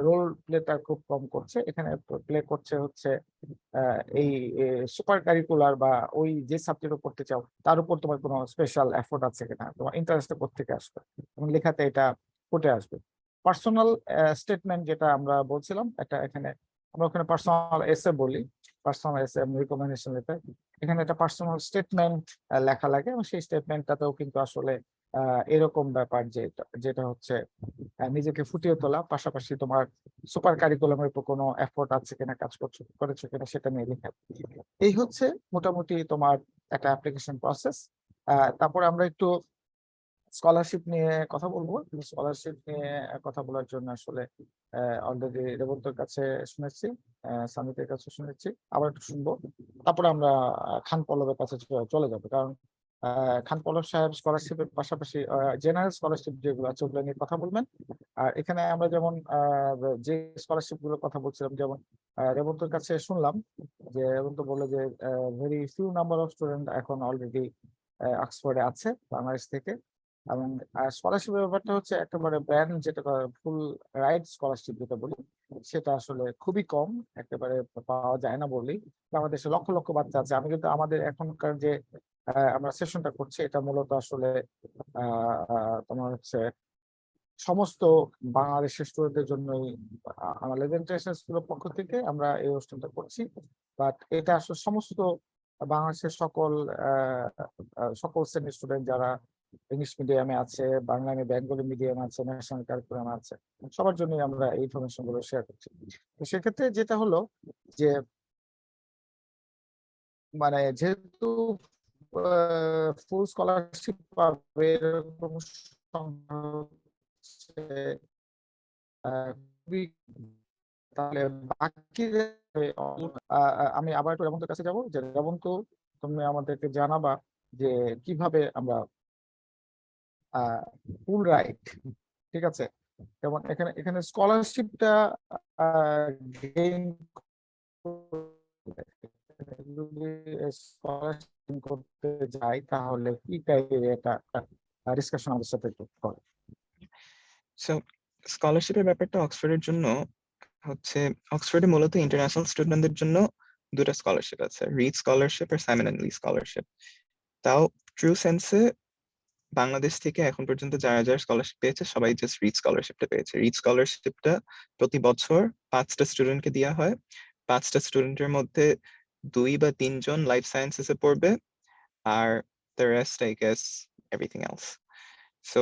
রোল প্লেটা খুব কম করছে। এখানে প্লে করছে হচ্ছে এই সুপার কারিকুলার বা ওই যে সাবজেক্ট পড়তে চাও তার উপর তোমার কোনো স্পেশাল এফোর্ট আছে কিনা, তোমার ইন্টারেস্টটা কোত্থেকে আসবে, এবং লেখাতে এটা ফুটে আসবে। পার্সোনাল স্টেটমেন্ট যেটা আমরা বলছিলাম, এটা এখানে আমরা ওখানে পার্সোনাল এসে বলি, পার্সোনাল এসে রিকমেন্ডেশন লেটার, এখানে একটা পার্সোনাল স্টেটমেন্ট লেখা লাগে, এবং সেই স্টেটমেন্টটাতেও কিন্তু আসলে এরকম ব্যাপার যেটা হচ্ছে নিজেকে ফুটিয়ে তোলা, পাশাপাশি তোমার সুপার কারিকুলামের উপর কোনো এফোর্ট আছে কিনা, কাজ করেছো কিনা, সেটা নিয়ে লেখা। এই হচ্ছে মোটামুটি তোমার একটা অ্যাপ্লিকেশন প্রসেস। তারপর আমরা একটু স্কলারশিপ নিয়ে কথা বলবো। স্কলারশিপ নিয়ে কথা বলার জন্য আসলে অলরেডি রেবন্তর কাছে শুনেছি, সামিতের কাছে শুনেছি, আবার একটু শুনবো। তারপরে আমরা খান পল্লবের কাছে চলে যাবো, কারণ খান পল্লব সাহেব স্কলারশিপের পাশাপাশি জেনারেল স্কলারশিপ যেগুলো আছে ওগুলো নিয়ে কথা বলবেন। আর এখানে আমরা যেমন যে স্কলারশিপ গুলোর কথা বলছিলাম, যেমন রেবন্তর কাছে শুনলাম যে রেবন্ত বললো যে very few number of student এখন অলরেডি অক্সফোর্ডে আছে বাংলাদেশ থেকে। এবং স্কলারশিপের ব্যাপারটা হচ্ছে একেবারে ব্র্যান্ড যেটা ফুল রাইট স্কলারশিপ যেটা বলি, সেটা আসলে খুবই কম, একেবারে পাওয়া যায় না বললেই। আমাদের দেশে লক্ষ লক্ষ বাচ্চা আছে। আমি কিন্তু আমাদের এখনকার যে আমরা সেশনটা করছি, এটা মূলত আসলে তোমার হচ্ছে সমস্ত বাংলাদেশের স্টুডেন্টদের জন্যই আমাদের ইন্টারন্যাশনাল স্কুলের পক্ষ থেকে আমরা এই অনুষ্ঠানটা করছি। বাট এটা আসলে সমস্ত বাংলাদেশের সকল শ্রেণীর স্টুডেন্ট যারা ইংলিশ মিডিয়ামে আছে, বাংলা বেঙ্গলি মিডিয়াম আছে, ন্যাশনাল কারিকুলাম আছে, সবার জন্যই আমরা এই ইনফরমেশন গুলো শেয়ার করছি। তো সেক্ষেত্রে যেটা হলো যে মানে যেহেতু ফুল স্কলারশিপ পাবে এরকম সংখ্যা হচ্ছে, খুবই, তাহলে বাকি আমি আবার একটু রেবন্তের কাছে যাবো, যে রেবন্ত তুমি আমাদেরকে জানাবা যে কিভাবে আমরা ফুল রাইট, ঠিক আছে, যেমন এখানে এখানে স্কলারশিপটা গেইন যদি স্কলারশিপ করতে যাই তাহলে কি ক্রাইটেরিয়াটা ডিসকাশন আমাদের সাথে একটু করো। সো স্কলারশিপের ব্যাপারটা অক্সফোর্ডের জন্য হচ্ছে, অক্সফোর্ডে মূলত ইন্টারন্যাশনাল স্টুডেন্টদের জন্য দুটো স্কলারশিপ আছে, রিড স্কলারশিপ আর সাইমন অ্যান্ড লি স্কলারশিপ। তাও ট্রু সেন্সে বাংলাদেশ থেকে এখন পর্যন্ত যারা যারা স্কলারশিপ পেয়েছে সবাই জাস্ট রিড স্কলারশিপটা পেয়েছে। রিড স্কলারশিপটা প্রতি বছর 5টা স্টুডেন্টকে দেওয়া হয়। 5টা স্টুডেন্টের মধ্যে 2 বা 3 জন লাইফ সায়েন্সেসে পড়বে, আর the rest I guess everything else. So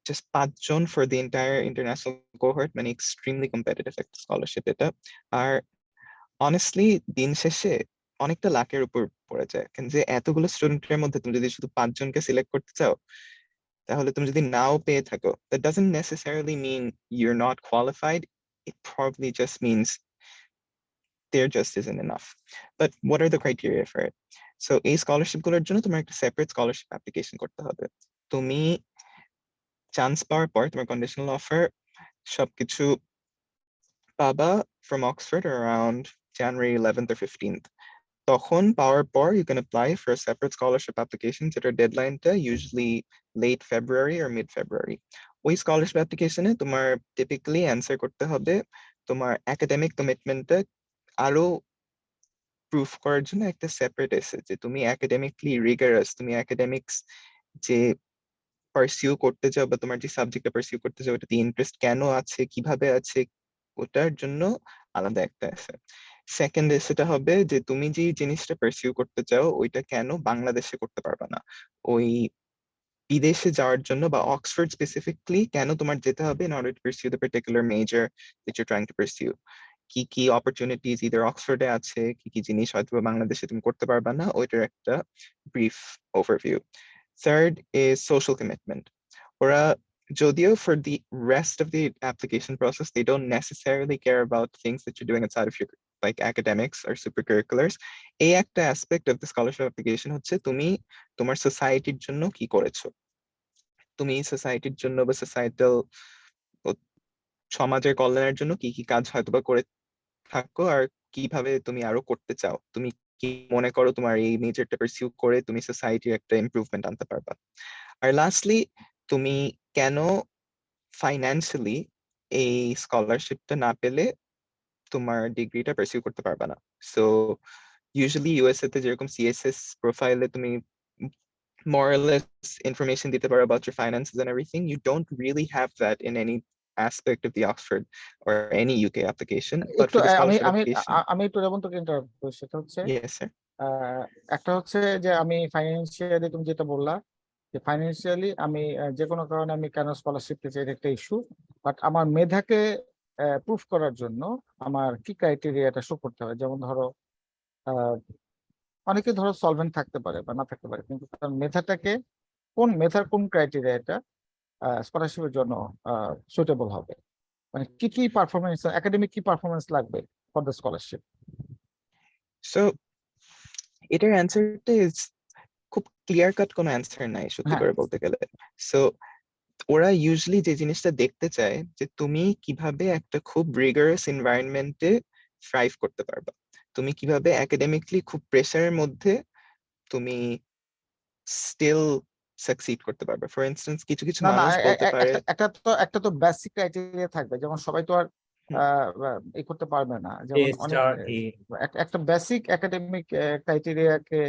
just 5 জন for the entire international cohort, মানে extremely competitive একটা স্কলারশিপ এটা। আর অনেস্টলি দিন শেষে অনেকটা লাকের উপর পড়ে যায়, কারণ যে এতগুলো স্টুডেন্টের মধ্যে তুমি যদি শুধু 5 জনকে সিলেক্ট করতে চাও, তাহলে তুমি যদি নাও পেয়ে থাকো, that doesn't necessarily mean you're not qualified. It probably just means there just isn't enough. But what are the criteria for it? So এই স্কলারশিপ গুলোর জন্য তোমার একটা সেপারেট স্কলারশিপ অ্যাপ্লিকেশন করতে হবে। তুমি চান্স পাওয়ার পর তোমার কন্ডিশনাল অফার সবকিছু পাবা from Oxford around January 11th or 15th. তখন পাওয়ার পর you can apply for a separate scholarship application, যেটার ডেডলাইনটা usually late February or mid February. ওই স্কলারশিপ অ্যাপ্লিকেশনে তোমার টিপিক্যালি অ্যান্সার করতে হবে তোমার একাডেমিক কমিটমেন্টটা আরো প্রুফ করার জন্য একটা সেপারেট এসে, যে তুমি একাডেমিকলি রিগারাস, তুমি একাডেমিক্স যে পারসিউ করতে চাও বা তোমার যে সাবজেক্টটা পারসিউ করতে চাও ওটাতে ইন্টারেস্ট কেন আছে, কিভাবে আছে, ওটার জন্য আলাদা একটা আছে। সেকেন্ড এসেটা হবে যে তুমি যে জিনিসটা পারসিউ করতে চাও ওইটা কেন বাংলাদেশে করতে পারবে না, ওই বিদেশে যাওয়ার জন্য বা অক্সফোর্ড স্পেসিফিকলি কেন তোমার যেতে হবে in order to pursue the particular major that you're trying to pursue. কি কি অপরচুনিটিজ ইদার অক্সফোর্ডে আছে, কি কি জিনিস হয়তো বাংলাদেশে তুমি করতে পারবা না, ওইটার একটা brief overview. Third is social commitment. ওরা যদিও for the rest of the application process they don't necessarily care about things that you're doing outside of your like academics or supercurriculars, এই একটা aspect of the scholarship application হচ্ছে তুমি তোমার সোসাইটির জন্য কি করেছো, তুমি সোসাইটির জন্য বা সোসাইটাল সমাজের কল্যাণের জন্য কি কি কাজ হয়তো বা করে থাকো, আর কিভাবে তুমি আরো করতে চাও, তুমি কি মনে করো তোমার এই মেজরটা পারসিউ করে তুমি সোসাইটির একটা ইমপ্রুভমেন্ট আনতে পারবা। আর লাস্টলি তুমি কেন ফাইন্যান্সিয়ালি এই স্কলারশিপটা না পেলে তোমার ডিগ্রিটা পারসিউ করতে পারবা না। সো ইউজুয়ালি ইউএসএ তে যেরকম সিএসএস প্রোফাইলে তুমি more or less information দিতে পারো about your finances and everything, you don't really have that in any aspect of the Oxford or any UK application, but একটু for the আমি scholarship আমি application, আমি একটু রেবন্তকে ইন্টারাপ্ট করি, সেটা হচ্ছে yes sir. একটা হচ্ছে যে আমি ফাইন্যান্সিয়ালি, তুমি যেটা বললা যে ফাইন্যান্সিয়ালি আমি যে কোনো কারণে আমি কেন স্কলারশিপ পেয়েছি এটা একটা ইস্যু, বাট আমার মেধাকে প্রুফ করার জন্য আমার কি ক্রাইটেরিয়াটা শো করতে হবে, যেমন ধরো অনেকে ধরো সলভেন্ট থাকতে পারে বা না থাকতে পারে, কিন্তু তার মেধাটাকে মেধার কোন ক্রাইটেরিয়াটা স্কলারশিপের জন্য সুইটেবল হবে, মানে কি কি পারফরমেন্স, একাডেমিক কি পারফরমেন্স লাগবে ফর দ্য স্কলারশিপ। So এটার অ্যান্সারটা ইজ খুব ক্লিয়ার কাট কোনো অ্যান্সার নাই সত্যি হ্যাঁ, করে বলতে গেলে। সো ওরা ইউজুয়ালি যে জিনিসটা দেখতে চায় যে তুমি কিভাবে একটা খুব রিগারাস এনভায়রনমেন্টে থ্রাইভ করতে পারবা, তুমি কিভাবে একাডেমিকলি খুব প্রেসারের মধ্যে তুমি স্টিল সাকসিড করতে পারবে। ফর ইনস্টেন্স কিছু কিছু না না মানুষ বলতে পারে একটা তো বেসিক ক্রাইটেরিয়া থাকবে, যেমন সবাই তো আর হুম, ই করতে পারবে না, যেমন অনেক স্টার এ একটা বেসিক একাডেমিক ক্রাইটেরিয়াকে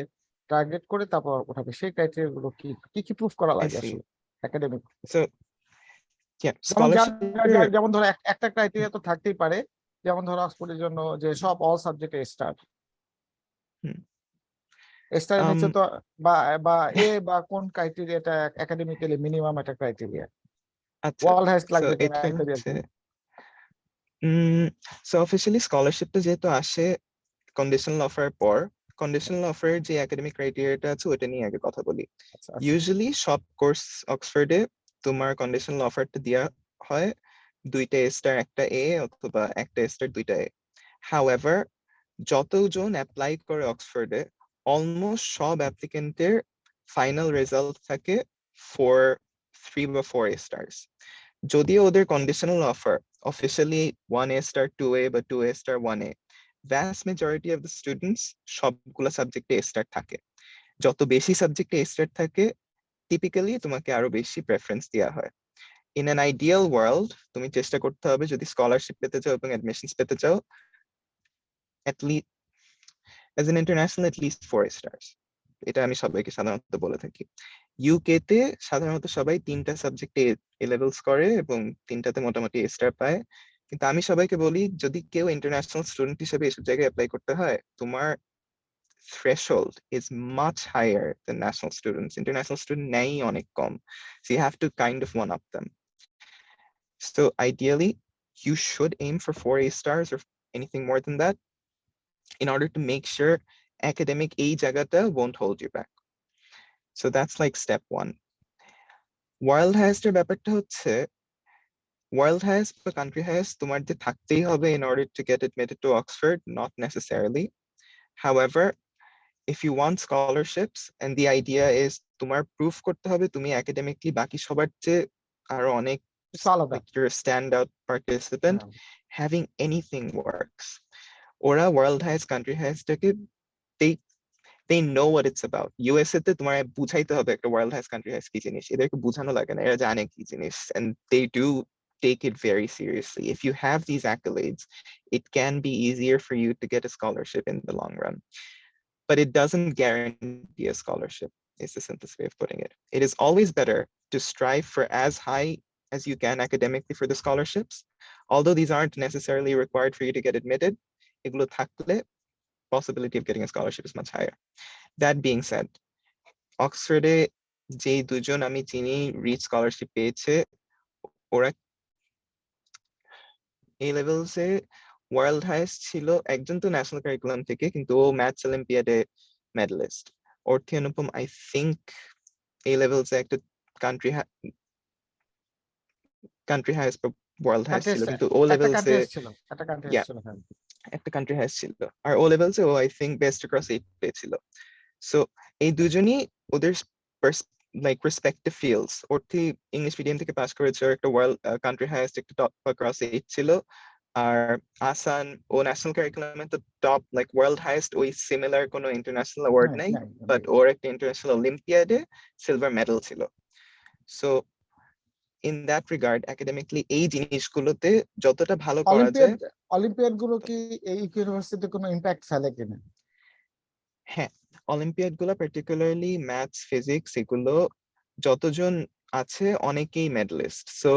টার্গেট করে তারপর ওঠাবে। সেই ক্রাইটেরিয়া গুলো কি কি কি প্রুফ করা I লাগে see. আসলে একাডেমিক? So yeah, যেমন scholarship যেমন ধরো একটা ক্রাইটেরিয়া তো থাকতেই পারে, যেমন ধরো অক্সফোর্ডের জন্য যে সব অল সাবজেক্টে স্টার, হুম, স্টারের নিচে um, তো বা বা এ বা কোন ক্রাইটেরিয়াটা একাডেমিক্যালি মিনিমাম একটা ক্রাইটেরিয়া, আচ্ছা, ওয়ার্ল্ড হাইস্ট so লাগবে কিনা এটা ইত্যাদি আর হচ্ছে কি। সো অফিসিয়ালি স্কলারশিপটা যেহেতু আসে কন্ডিশনাল অফার পর, কন্ডিশনাল অফারের যে একাডেমিক ক্রাইটেরিয়াটা আছে ওটা নিয়ে আগে কথা বলি। আচ্ছা আচ্ছা ইউজুয়ালি সব কোর্স অক্সফোর্ডে তোমার কন্ডিশনাল অফারটা দেওয়া হয় 2টা স্টার 1টা এ অথবা 1টা স্টার 2টা এ। হাউএভার যতজন অ্যাপ্লাই করে অক্সফোর্ডে অলমোস্ট সব অ্যাপ্লিকেন্টের ফাইনাল রেজাল্ট থাকে 3 বা 4 স্টার্স। যদিও ওদের conditional offer officially 1A star 2A বা 2A star 1A, vast majority of the students সবগুলা সাবজেক্টে এ স্টার থাকে। যত বেশি সাবজেক্টে এ স্টার থাকে টিপিক্যালি তোমাকে আরো বেশি প্রেফারেন্স দেওয়া হয়। ইন অ্যান আইডিয়াল ওয়ার্ল্ড তুমি চেষ্টা করতে হবে যদি স্কলারশিপ পেতে চাও এবং অ্যাডমিশনস পেতে চাও at least as an international at least 4 stars। এটা আমি সবাইকে সাধারণত বলে থাকি। ইউকে তে সাধারণত সবাই 3টা সাবজেক্টে এ লেভেলস করে এবং 3টাতে মোটামুটি এ স্টার পায়। কিন্তু আমি সবাইকে বলি যদি কেউ ইন্টারন্যাশনাল স্টুডেন্ট হিসেবে এসব জায়গায় অ্যাপ্লাই করতে হয় তোমার threshold is much higher than national students. International student নেই অনেক কম, so you have to kind of one up them. So ideally you should aim for 4 A stars or anything more than that in order to make sure academic এই জায়গাটা won't hold you back. So that's like step 1. World highest এর ব্যাপারটা হচ্ছে world highest বা country highest তোমার যে থাকতেই হবে in order to get admitted to Oxford, not necessarily. However, if you want scholarships and the idea is তোমার proof করতে হবে তুমি academically বাকি সবার চেয়ে আরো অনেক একটু আলাদা। like you're a standout participant, হ্যাঁ। having anything works. ওরা world highest country highest টাকে they they know what it's about. USA তে তোমার বুঝাইতে হবে একটা world highest country highest কি জিনিস, এদেরকে বোঝানো লাগে না, এরা জানে কি জিনিস, and they do take it very seriously. If you have these accolades it can be easier for you to get a scholarship in the long run, but it doesn't guarantee a scholarship is the simplest way of putting it. It is always better to strive for as high as you can academically for the scholarships, although these aren't necessarily required for you to get admitted. এগুলো থাকলে possibility of getting a scholarship is much higher. That being said, অক্সফোর্ডে যে দুজন আমি চিনি rich scholarship পেয়েছে ওরা এই লেভেলসে world highest ছিল, একজন তো ন্যাশনাল কারিকুলাম থেকে কিন্তু ও ম্যাথস অলিম্পিয়াডে মেডালিস্ট। অর্থী অনুপম আই থিংক এই লেভেলসে একটা কান্ট্রি হাইয়েস্ট বা ওয়ার্ল্ড হাইয়েস্ট ছিল, কিন্তু ও একটা লেভেলসে কান্ট্রি ছিল, একটা কান্ট্রি Yeah. ছিল, হ্যাঁ। একটা কান্ট্রি হাইয়েস্ট ছিল, আর ও লেভেলসে ও আই থিংক বেস্ট অ্যাক্রস 8 পেয়েছিল। সো এই দুজনই ওদের লাইক রেসপেক্টিভ ফিল্ডস, অর্থী ইংলিশ মিডিয়াম থেকে পাস করেছে, একটা ওয়ার্ল্ড কান্ট্রি হাইয়েস্ট একটা টপ অ্যাক্রস 8 ছিল, আর আসান ও ন্যাশনাল কারিকুলামে তো টপ লাইক ওয়ার্ল্ড হাইয়েস্ট ওই সিমিলার কোনো ইন্টারন্যাশনাল অ্যাওয়ার্ড নাই, বাট ওর একটা ইন্টারন্যাশনাল অলিম্পিয়াডে সিলভার মেডেল ছিল। So in that regard academically এই জিনিসগুলোতে যতটা ভালো করা যায়। অলিম্পিয়াড গুলো কি এই ইউনিভার্সিটিতে কোনো ইম্প্যাক্ট ফেলে কিনা? হ্যাঁ, অলিম্পিয়াড গুলো পার্টিকুলারলি ম্যাথস ফিজিক্স এগুলো যতজন আছে অনেকেই মেডালিস্ট। সো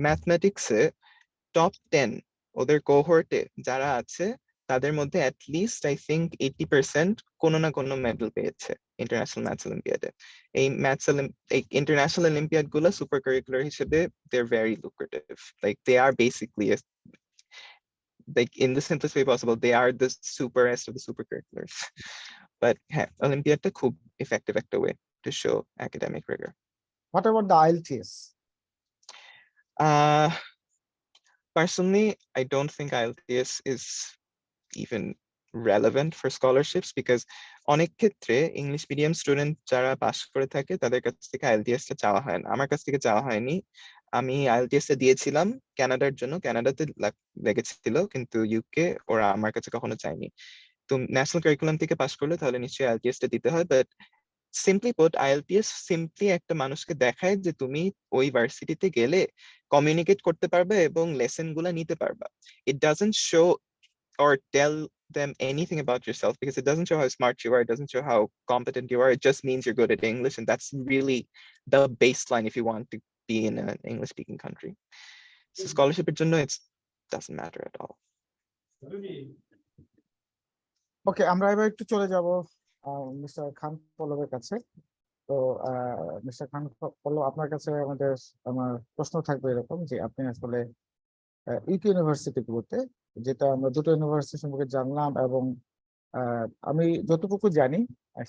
ম্যাথমেটিক্সে টপ 10 ওদের কোহর্টে যারা আছে তাদের মধ্যে অ্যাটলিস্ট আই থিংক 80% কোনো না কোনো মেডেল পেয়েছে ইন্টারন্যাশনাল ম্যাথস অলিম্পিয়াডে। এই এই ইন্টারন্যাশনাল অলিম্পিয়াড গুলো সুপার কারিকুলার হিসেবে they are very lucrative, like they are basically like in the simplest way possible they are the superest of the supercurriculars। But হ্যাঁ, অলিম্পিয়াডটা খুব effective একটা way to show academic rigor. What about the IELTS? Uh, Personally, I don't think IELTS is even relevant for scholarships because অনেক ক্ষেত্রে English medium student যারা pass করে থাকে তাদের কাছ থেকে IELTS টা চাওয়া হয় না, আমার কাছ থেকে চাওয়া হয়নি। আমি IELTS টা দিয়েছিলাম কানাডার জন্য, কানাডাতে লেগেছিল, কিন্তু ইউকে ওরা আমার কাছে কখনো চায়নি। তো ন্যাশনাল কারিকুলাম থেকে পাস করলে তাহলে নিশ্চয়ই IELTS টা দিতে হয়, but simply put IELTS simply একটা মানুষকে দেখায় যে তুমি ওই ভার্সিটিতে গেলে কমিউনিকেট করতে পারবে এবং লেসন গুলা নিতে পারবা। It doesn't show or tell them anything about yourself, because it doesn't show how smart you are, it doesn't show how competent you are. It just means you're good at English, and that's really the baseline if you want to be in an English speaking country. So scholarship এর জন্য it doesn't matter at all. ওকে, আমরা এবার একটু চলে যাব mister খান পল্লবের কাছে। তো mister খান পল্লব, আপনার কাছে আমার প্রশ্ন থাকবে এরকম যে আপনি আসলে ইউকে ইউনিভার্সিটিগুলোতে, যেটা আমরা দুটো ইউনিভার্সিটি সম্পর্কে জানলাম, এবং আমি যতটুকু জানি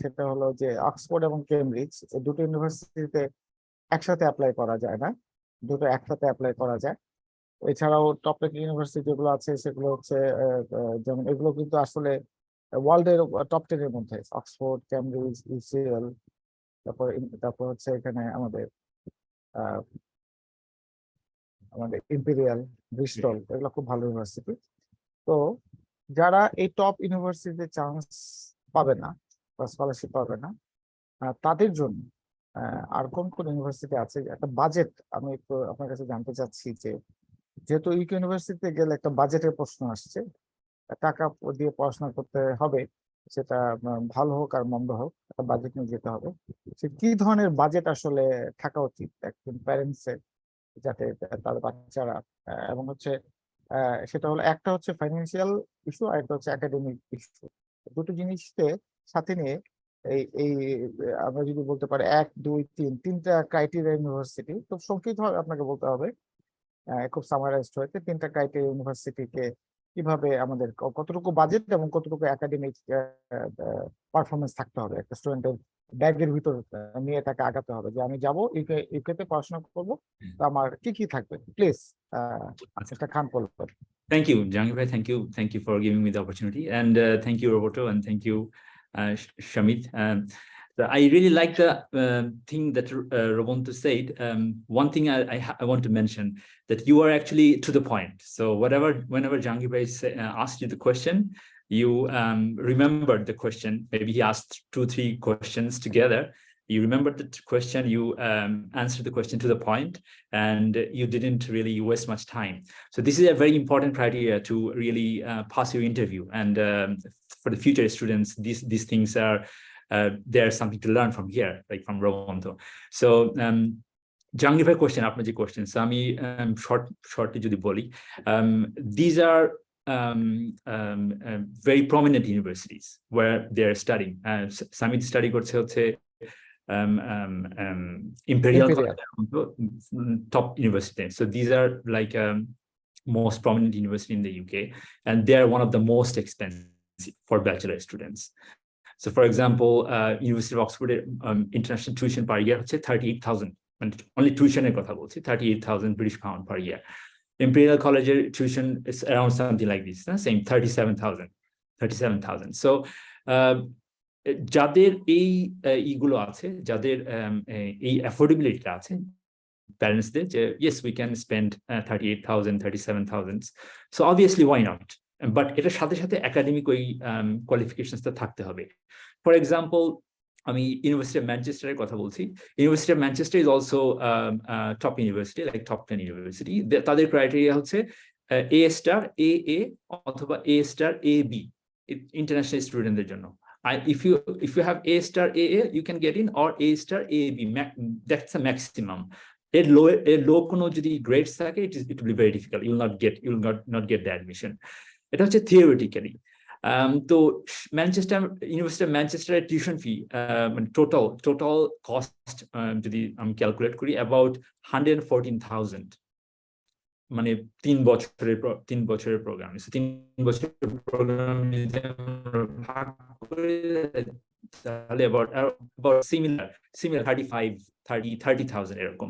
সেটা হলো যে অক্সফোর্ড এবং কেমব্রিজ এই দুটো ইউনিভার্সিটিতে একসাথে অ্যাপ্লাই করা যায় না, দুটো একসাথে অ্যাপ্লাই করা যায়। এছাড়াও টপ রেঙ্কিং ইউনিভার্সিটি যেগুলো আছে সেগুলো হচ্ছে যেমন এগুলো কিন্তু আসলে ওয়ার্ল্ডের টপ 10 এর মধ্যে, অক্সফোর্ড, কেমব্রিজ, ইউসিএল, তারপর হচ্ছে এখানে আমাদের ইম্পেরিয়াল, ব্রিস্টল, এগুলো খুব ভালো ইউনিভার্সিটি। তো যারা এই টপ ইউনিভার্সিটিতে চান্স পাবে না বা স্কলারশিপ পাবে না, তাদের জন্য আর কোন কোন ইউনিভার্সিটি আছে? একটা বাজেট আমি একটু আপনার কাছে জানতে চাচ্ছি, যে যেহেতু ইউকে ইউনিভার্সিটিতে গেলে একটা বাজেটের প্রশ্ন আসছে, টাকা দিয়ে পড়াশোনা করতে হবে, সেটা ভালো হোক আর মন্দ হোক, একটা বাজেট নিয়ে যেতে হবে। সে কি ধরনের বাজেট আসলে থাকা উচিত একজন প্যারেন্টস এর, যাতে তার বাচ্চারা এবং হচ্ছে সেটা হলো, একটা হচ্ছে ফাইন্যান্সিয়াল ইস্যু আর একটা হচ্ছে একাডেমিক ইস্যু, দুটো জিনিসকে সাথে নিয়ে এই আমরা যদি বলতে পারি 1, 2, 3 তিনটা ক্রাইটেরিয়া ইউনিভার্সিটি, খুব সংক্ষিপ্ত ভাবে আপনাকে বলতে হবে, খুব সামারাইজড হয়েছে, তিনটা ক্রাইটেরিয়া ইউনিভার্সিটিকে কিভাবে আমাদের কতটুকু বাজেট এবং কতটুকু একাডেমিক পারফরমেন্স থাকতে হবে একটা স্টুডেন্টের ব্যাগের ভিতর নিয়ে তাকে আগাতে হবে, যে আমি যাবো ইউকেতে পড়াশোনা করবো, তো আমার কি কি থাকবে, প্লিজ মিস্টার খান বলবেন। Thank you, Jahangir bhai. Thank you for giving me the opportunity, and thank you, Roberto, and thank you, Shamit. So I really like the thing that Robonto said. One thing I want to mention, that you are actually to the point. So whenever Jahangir bhai asked you the question, you remembered the question. Maybe he asked 2-3 questions together. You remembered the question, you answered the question to the point, and you didn't really waste much time. So this is a very important criteria to really pass your interview. And for the future students, these things are, there's something to learn from here, like from Robonto. So Jahangir bhai question, আপনার যে question, so আমি shortly যদি বলি, these are very prominent universities where they're studying. Samit study করছে হচ্ছে Imperial top university. So these are like most prominent university in the UK, and they are one of the most expensive for bachelor students. So for example, University of Oxford international tuition per year হচ্ছে 38,000, and only tuition এর কথা বলছি, 38,000 British pound per year. Imperial College tuition is around something like this, same 37,000. So যাদের এইগুলো আছে, যাদের এই affordability আছে প্যারেন্টসদের, যে yes we can spend 38,000, 37,000, so obviously why not, but এটার সাথে সাথে একাডেমিক ওই কোয়ালিফিকেশনসটা থাকতে হবে। ফর এক্সাম্পল, আমি ইউনিভার্সিটি অফ ম্যানচেস্টারের কথা বলছি। University of Manchester is also top university, like top 10 university. তাদের ক্রাইটেরিয়া হচ্ছে A স্টার AA অথবা A স্টার AB ইন্টারন্যাশনাল স্টুডেন্টদের জন্য। If you have A star AA, you can get in, or A star AB. That's a maximum. এর low কোনো যদি grades থাকে, it will be very difficult. You will not get the admission. এটা হচ্ছে theoretically. তো University of ম্যানচেস্টারের tuition fee total cost যদি আমি ক্যালকুলেট করি about 114,000, মানে 3 বছরের প্রোগ্রাম। 3 বছরের প্রোগ্রাম ভাগ করে তাহলে about similar 30,000 এরকম।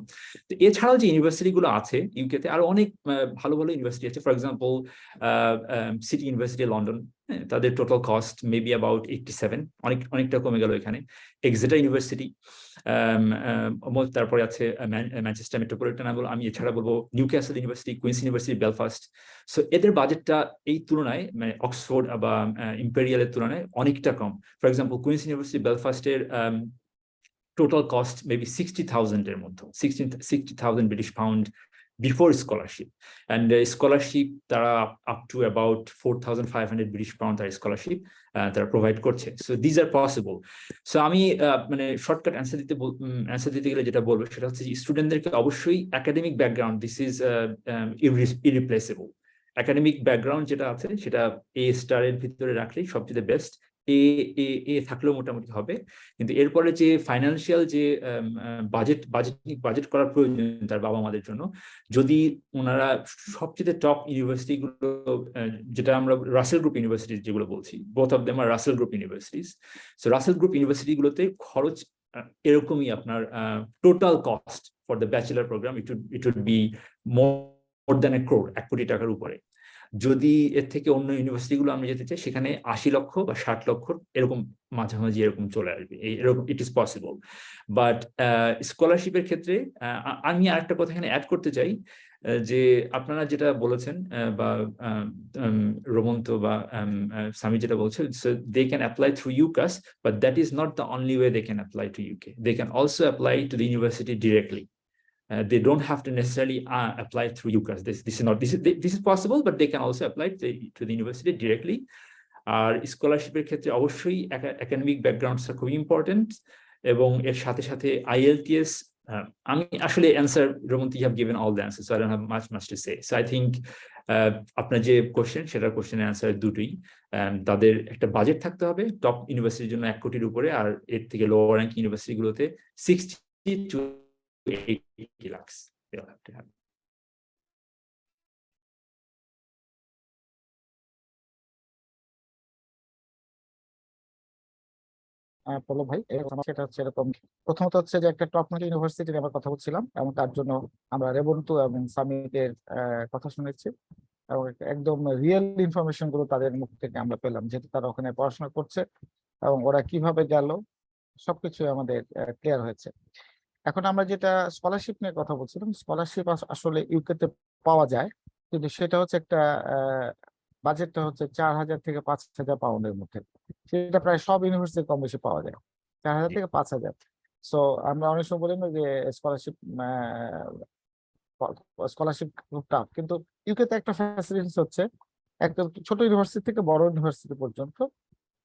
তো এছাড়াও যে ইউনিভার্সিটি গুলো আছে ইউকেতে, আরো অনেক ভালো ভালো ইউনিভার্সিটি আছে। For example city university London, তাদের টোটাল কস্ট মেবি about 87, অনেকটা কমে গেল এখানে। এক্সেটার ইউনিভার্সিটি, তারপরে আছে ম্যানচেস্টার মেট্রোপলিটন। আমি এছাড়া বলবো Newcastle University, Queen's University Belfast. So এদের বাজেটটা এই তুলনায়, মানে অক্সফোর্ড বা ইম্পেরিয়ালের তুলনায় অনেকটা কম। ফর এক্সাম্পল কুইন্স ইউনিভার্সিটি বেলফাস্টের total cost maybe 60,000 এর মধ্যে 60,000 British pound before scholarship, and scholarship তারা up to about 4,500 British pound তারা scholarship তারা provide করছে, so these are possible. So আমি মানে শর্টকাট অ্যান্সার দিতে গেলে যেটা বলবো সেটা হচ্ছে স্টুডেন্টদেরকে অবশ্যই academic background, this is irreplaceable. Academic background যেটা আছে সেটা এ স্টারের ভিতরে রাখলেই সবচেয়ে বেস্ট, এ থাকলেও মোটামুটি হবে, কিন্তু এরপরে যে ফাইন্যান্সিয়াল যে বাজেট করার প্রয়োজন তার বাবা মাদের জন্য, যদি ওনারা সবচেয়ে টপ ইউনিভার্সিটি গুলো যেটা আমরা রাসেল গ্রুপ ইউনিভার্সিটি যেগুলো বলছি, both of them are Russell group universities, so Russell group university গুলোতে খরচ এরকমই আপনার total cost for the bachelor program it would be more than 1 crore টাকার উপরে। যদি এর থেকে অন্য ইউনিভার্সিটি গুলো আমরা যেতে চাই সেখানে 80 লক্ষ বা 60 লক্ষ এরকম মাঝামাঝি এরকম চলে আসবে, এরকম ইট ইজ পসিবল। বাট স্কলারশিপের ক্ষেত্রে আমি আরেকটা কথা এখানে অ্যাড করতে চাই, যে আপনারা যেটা বলেছেন বা রোমন্ত বা সামি যেটা বলছেন, they can apply through UCAS, but that is not the only way they can apply to UK, they can also apply to the university directly. They don't have to necessarily apply through UCAS. This is possible, but they can also apply to the university directly. স্কলারশিপের ক্ষেত্রে অবশ্যই academic ব্যাকগ্রাউন্ডটা খুবই important, এবং এর সাথে সাথে IELTS, আমি আসলে answer রোমন্ত, you have given all the answers, so I don't have much to say. So I think আপনার যে কোশ্চেন সেটার কোশ্চেনের অ্যান্সার দুটোই, তাদের একটা বাজেট থাকতে হবে টপ ইউনিভার্সিটির জন্য 1 কোটির উপরে, আর এর থেকে লোয়ার র্যাঙ্ক ইউনিভার্সিটি গুলোতে 60 to 80 lakhs they'll have to have. পল্লব ভাই, সেটা হচ্ছে এরকম, প্রথমত হচ্ছে যে একটা টপ ইউনিভার্সিটির আমরা কথা বলছিলাম, এবং তার জন্য আমরা রেবন্তু এবং সামিটের কথা শুনেছি, এবং একদম রিয়েল ইনফরমেশন গুলো তাদের মুখ থেকে আমরা পেলাম, যেহেতু তারা ওখানে পড়াশোনা করছে এবং ওরা কিভাবে গেল সবকিছু আমাদের ক্লিয়ার হয়েছে। এখন আমরা যেটা স্কলারশিপ নিয়ে কথা বলছিলাম, স্কলারশিপ আসলে ইউকেতে পাওয়া যায়, কিন্তু সেটা হচ্ছে একটা বাজেটটা হচ্ছে 4,000 থেকে 5,000 পাউন্ডের মধ্যে, সেটা প্রায় সব ইউনিভার্সিটি কম বেশি পাওয়া যায়, 4,000 থেকে 5,000। সো আমরা অনেক সময় বলি না যে স্কলারশিপ খুব টাফ, কিন্তু ইউকেতে একটা ফ্যাসিলিটিস হচ্ছে, একটা ছোট ইউনিভার্সিটি থেকে বড় ইউনিভার্সিটি পর্যন্ত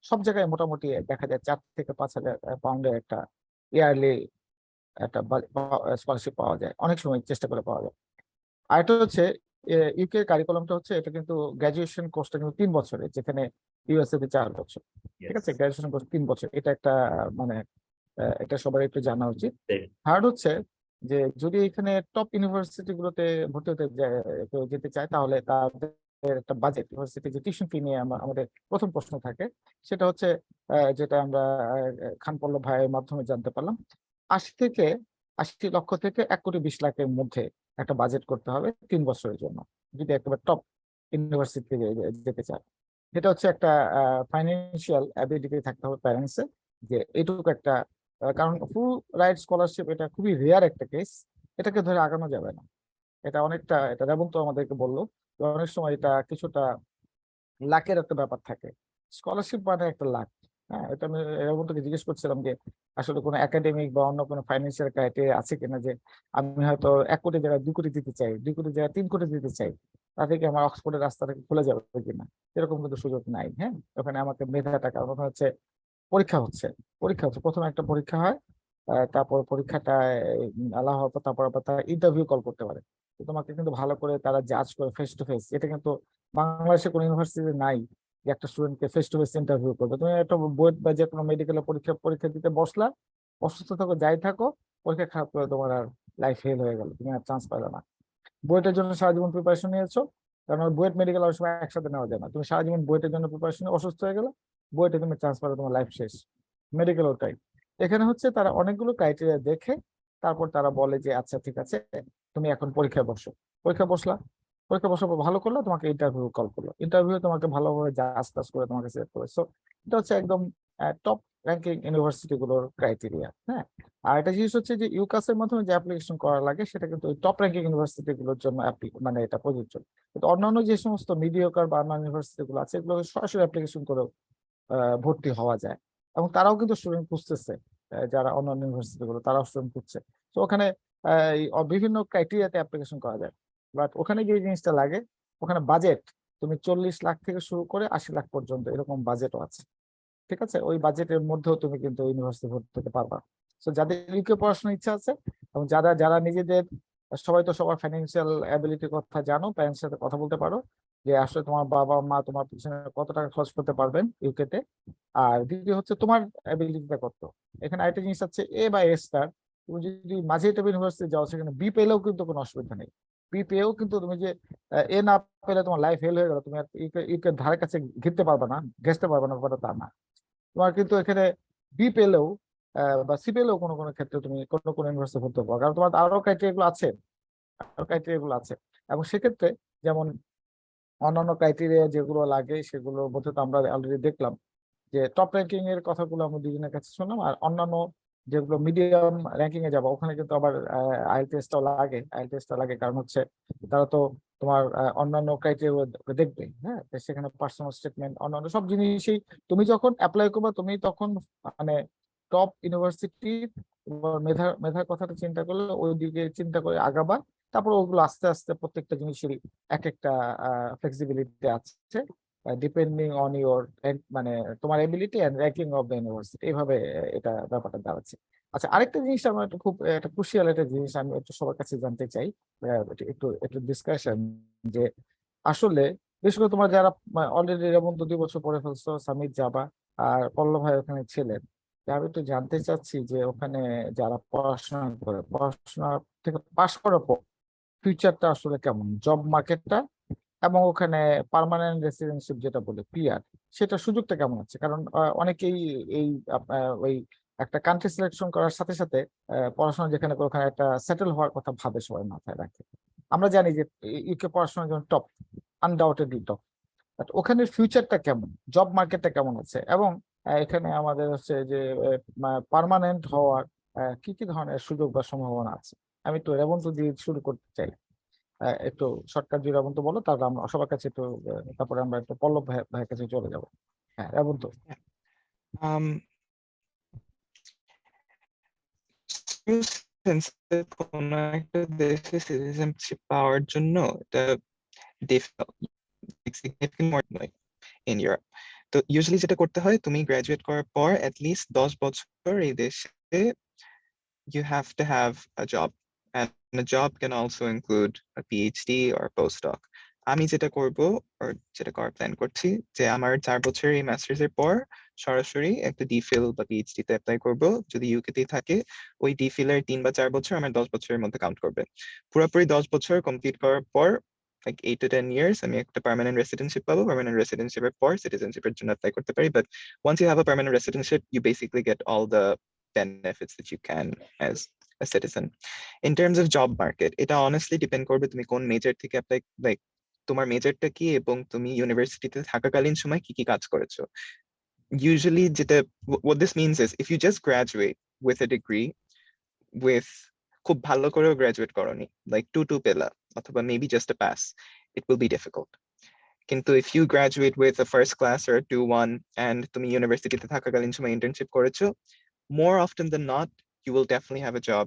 সব জায়গায় মোটামুটি দেখা যায় 4 থেকে 5,000 পাউন্ডের একটা ইয়ারলি একটা স্কলারশিপ পাওয়া যায়, অনেক সময় চেষ্টা করে পাওয়া যায়। আর এটা হচ্ছে ইউকে কারিকুলামটা হচ্ছে, এটা কিন্তু গ্রাজুয়েশন কোর্সটা কিন্তু 3 বছরের, যেখানে ইউএসএ তে 4 বছর, ঠিক আছে, গ্রাজুয়েশন কোর্স 3 বছর, এটা একটা মানে এটা সবার একটু জানা উচিত। থার্ড হচ্ছে যে যদি এখানে টপ ইউনিভার্সিটি গুলোতে ভর্তি হতে কেউ যেতে চায়, তাহলে তাদের একটা বাজেট, ইউনিভার্সিটি যে টিউশন ফি নিয়ে আমাদের প্রথম প্রশ্ন থাকে, সেটা হচ্ছে যেটা আমরা খান পল্লব ভাইয়ের মাধ্যমে জানতে পারলাম, 80 লক্ষ থেকে 1,20,00,000-এর মধ্যে একটা বাজেট করতে হবে 3 বছরের জন্য, যদি একেবারে টপ ইউনিভার্সিটি যেতে চায়। এটা হচ্ছে একটা ফাইন্যান্সিয়াল অ্যাবিলিটি থাকতে হবে প্যারেন্টসে, যে এইটুকু একটা, কারণ ফুল রাইট স্কলারশিপ এটা খুবই রেয়ার একটা কেস, এটাকে ধরে আগানো যাবে না। এটা অনেকটা, এটা রেবন্ত আমাদেরকে বললো, অনেক সময় এটা কিছুটা লাকের একটা ব্যাপার থাকে, স্কলারশিপ মানে একটা লাক। হ্যাঁ, এটা আমি রেবন্তকে জিজ্ঞেস করছিলাম যে আসলে কোনো একাডেমিক বা অন্য কোনো ফাইন্যান্সিয়াল ক্রাইটেরিয়া আছে কিনা, যে আমি হয়তো 1 কোটি জায়গায় 2 কোটি দিতে চাই, 2 কোটি জায়গায় 3 কোটি দিতে চাই, তাতে কি আমার অক্সফোর্ডের রাস্তাটা খুলে যাবে কিনা, এরকম কিন্তু সুযোগ নাই। হ্যাঁ, ওখানে আমাকে মেধাটা, কারণ হচ্ছে পরীক্ষা হচ্ছে প্রথমে একটা পরীক্ষা হয়, তারপর পরীক্ষাটা আল্লাহ তারপর আবার তারা ইন্টারভিউ কল করতে পারে, তো তোমাকে কিন্তু ভালো করে তারা জাজ করে ফেস টু ফেস, এটা কিন্তু বাংলাদেশে কোনো ইউনিভার্সিটিতে নাই যে একটা স্টুডেন্টকে ফেস টু ফেস ইন্টারভিউ করবে। তুমি একটা বই বা যে কোনো মেডিকেলের পরীক্ষা দিতে বসলা, অসুস্থ থাকো যাই থাকো, পরীক্ষা খারাপ করে তোমার আর লাইফ ফেল হয়ে গেল, তুমি আর চান্স পাইলে না। বুয়েটের জন্য সারা জীবন প্রিপারেশন নিয়েছো, কারণ বুয়েট মেডিকেল অনেক সময় একসাথে নেওয়া যায় না, তুমি সারা জীবন বুয়েটের জন্য প্রিপারেশন অসুস্থ হয়ে গেলে, বুয়েটে তুমি চান্স পাবে, তোমার লাইফ শেষ। মেডিকেল ওটাই, এখানে হচ্ছে তারা অনেকগুলো ক্রাইটেরিয়া দেখে তারপর তারা বলে যে আচ্ছা ঠিক আছে, তুমি এখন পরীক্ষায় বসো, পরীক্ষা বসার পর ভালো করলো, তোমাকে ইন্টারভিউ কল করলো, ইন্টারভিউ তোমাকে ভালোভাবে জাজ টাজ করে তোমাকে সিলেক্ট করে। সো এটা হচ্ছে একদম টপ র্যাঙ্কিং ইউনিভার্সিটি গুলোর ক্রাইটেরিয়া। হ্যাঁ, আর একটা জিনিস হচ্ছে যে ইউকাসের মাধ্যমে যে অ্যাপ্লিকেশন করা লাগে, সেটা কিন্তু টপ র্যাঙ্কিং ইউনিভার্সিটি গুলোর জন্য মানে এটা প্রযোজ্য, কিন্তু অন্যান্য যে সমস্ত মিডিওকার বা অন্যান্য ইউনিভার্সিটি গুলো আছে, এগুলো সরাসরি অ্যাপ্লিকেশন করে ভর্তি হওয়া যায়, এবং তারাও কিন্তু স্টুডেন্ট খুঁজতেছে, যারা অন্যান্য ইউনিভার্সিটি গুলো তারা স্টুডেন্ট খুঁজছে। তো ওখানে বিভিন্ন ক্রাইটেরিয়াতে অ্যাপ্লিকেশন করা যায়, বাট ওখানে যে জিনিসটা লাগে, ওখানে বাজেট তুমি 40 লাখ থেকে শুরু করে 80 লাখ পর্যন্ত এরকম বাজেটও আছে। ঠিক আছে, ওই বাজেটের মধ্যেও তুমি কিন্তু ইউনিভার্সিটি ভর্তি হতে পারবা। তো যাদের ইউকে পড়াশোনার ইচ্ছা আছে এবং যারা যারা নিজেদের, সবাই তো সবার ফাইন্যান্সিয়াল অ্যাবিলিটির কথা জানো, প্যারেন্টস সাথে কথা বলতে পারো যে আসলে তোমার বাবা মা তোমার পিছনে কত টাকা খরচ করতে পারবেন ইউকেতে, আর দ্বিতীয় হচ্ছে তোমার অ্যাবিলিটিটা কত। এখানে আরেকটা জিনিস আছে, এ বা এ স্টার, তুমি যদি মাঝে টাইপ ইউনিভার্সিটি যাও সেখানে বি পেলেও কিন্তু কোনো অসুবিধা নেই। বি পেয়েও কিন্তু তুমি যে এ না পেলে তোমার লাইফ ফেল হয়ে গেল, তুমি আর ইউকে ধারে কাছে ঘিরতে পারবে না, ঘেসতে পারবে না, ব্যাপারটা তা না। তোমার কিন্তু এখানে বি পেলেও বা সি পেলেও কোনো কোনো ক্ষেত্রে তুমি কোনো কোনো ইউনিভার্সিটি ভর্তি হতে পারো, কারণ তোমার আরো ক্রাইটেরিয়া গুলো আছে, আরো ক্রাইটেরিয়া গুলো আছে। এবং সেক্ষেত্রে যেমন অন্যান্য ক্রাইটেরিয়া যেগুলো লাগে সেগুলোর মধ্যে তো আমরা অলরেডি দেখলাম যে টপ র্যাঙ্কিং এর কথাগুলো আমরা দুজনের কাছে শুনলাম, আর অন্যান্য যেগুলো মিডিয়াম র্যাঙ্কিং এ যাবো ওখানে কিন্তু আবার আইএল টেস্টটাও লাগে। আইএল টেস্টটা লাগে কারণ হচ্ছে তারা তো তোমার অন্যান্য ক্রাইটেরিয়া দেখবে, হ্যাঁ, তো সেখানে পার্সোনাল স্টেটমেন্ট অন্যান্য সব জিনিসই তুমি যখন অ্যাপ্লাই করবে তুমি তখন মানে টপ ইউনিভার্সিটি মেধার মেধার কথাটা চিন্তা করলে ওই দিকে চিন্তা করে আগাবা। তারপর ওগুলো আস্তে আস্তে প্রত্যেকটা জিনিসেরই এক একটা ফ্লেক্সিবিলিটি আছে, ডিপেন্ডিং অন ইউর মানে তোমার ability and ranking of the university, এইভাবে এটা ব্যাপারটা দাঁড়াচ্ছে। আচ্ছা, আরেকটা জিনিস আমার একটু খুব একটা ক্রুশিয়াল একটা জিনিস আমি একটু সবার কাছে জানতে চাই, একটু একটু ডিসকাশন, যে আসলে বিশেষ করে তোমার যারা অলরেডি যেমন 2 বছর পরে ফেলছো, সামিত যাবা আর পল্লব ভাই ওখানে ছিলেন, তা আমি একটু জানতে চাচ্ছি যে ওখানে যারা পড়াশোনা করে, পড়াশোনা থেকে পাশ করার পর ফিউচারটা আসলে কেমন, জব মার্কেটটা, এবং ওখানে পার্মানেন্ট রেসিডেন্সিপ যেটা বলে পিআর, সেটা সুযোগটা কেমন আছে? কারণ অনেকেই এই ওই একটা কান্ট্রি সিলেকশন করার সাথে সাথে পড়াশোনা যেখানে করে ওখানে একটা সেটেল হওয়ার কথা ভাবে, সবাই মাথায় রাখে। আমরা জানি যে ইউকে পড়াশোনা যেমন টপ, আনডাউটেডলি টপ, বাট ওখানে ফিউচারটা কেমন, জব মার্কেটটা কেমন আছে, এবং এখানে আমাদের হচ্ছে যে পার্মানেন্ট হওয়ার কি কি ধরনের সুযোগ বা সম্ভাবনা আছে। আমি একটু রেবন্ত দিয়ে শুরু করতে চাই। একটু শর্টকাট যদি রেবন্ত বলো, তারপর আমরা সবার কাছে একটু তারপরে আমরা একটু পল্লব ভাইয়ের কাছে চলে যাবো। হ্যাঁ রেবন্ত। Um, কোনো একটা দেশে সিটিজেনশিপ পাওয়ার জন্য এটা significant more like in Europe. তো ইউজুয়ালি যেটা করতে হয়, তুমি গ্রাজুয়েট করার পর অ্যাটলিস্ট 10 বছর এই দেশে you have to have a job, and a job can also include a PhD or a postdoc. আমি যেটা করব or যেটা করার প্ল্যান করছি যে আমার 4 বছর এই মাস্টার্স এর পর সরাসরি একটা ডিফিল বা পিএইচডি তে অ্যাপ্লাই করব। যদি ইউকে তে থাকে ওই ডিফিল এর 3 বা 4 বছর আমার 10 বছরের মধ্যে কাউন্ট করবে। পুরোপুরি 10 বছর কমপ্লিট করার পর like 8 to 10 years আমি একটা পার্মানেন্ট রেসিডেন্সিপ পাবো। পার্মানেন্ট রেসিডেন্সিপের পর সিটিজেনশিপের জন্য অ্যাপ্লাই করতে পারি, but once you have a permanent residency you basically get all the benefits that you can as a citizen. In terms of job market, এটা honestly depend করবে তুমি কোন মেজর থেকে অ্যাপ্লাই, লাইক তোমার মেজরটা কি এবং তুমি ইউনিভার্সিটিতে থাকাকালীন সময় কি কি কাজ করেছো। Usually যেটা what this means is if you just graduate with a degree with খুব ভালো করেও গ্রাজুয়েট করনি, like 2-2 পেলা অথবা maybe just a pass, it will be difficult. কিন্তু if you graduate with a first class or a 2-1 and তুমি ইউনিভার্সিটিতে থাকাকালীন সময় ইন্টার্নশিপ করেছো, more often than not, you will definitely have a job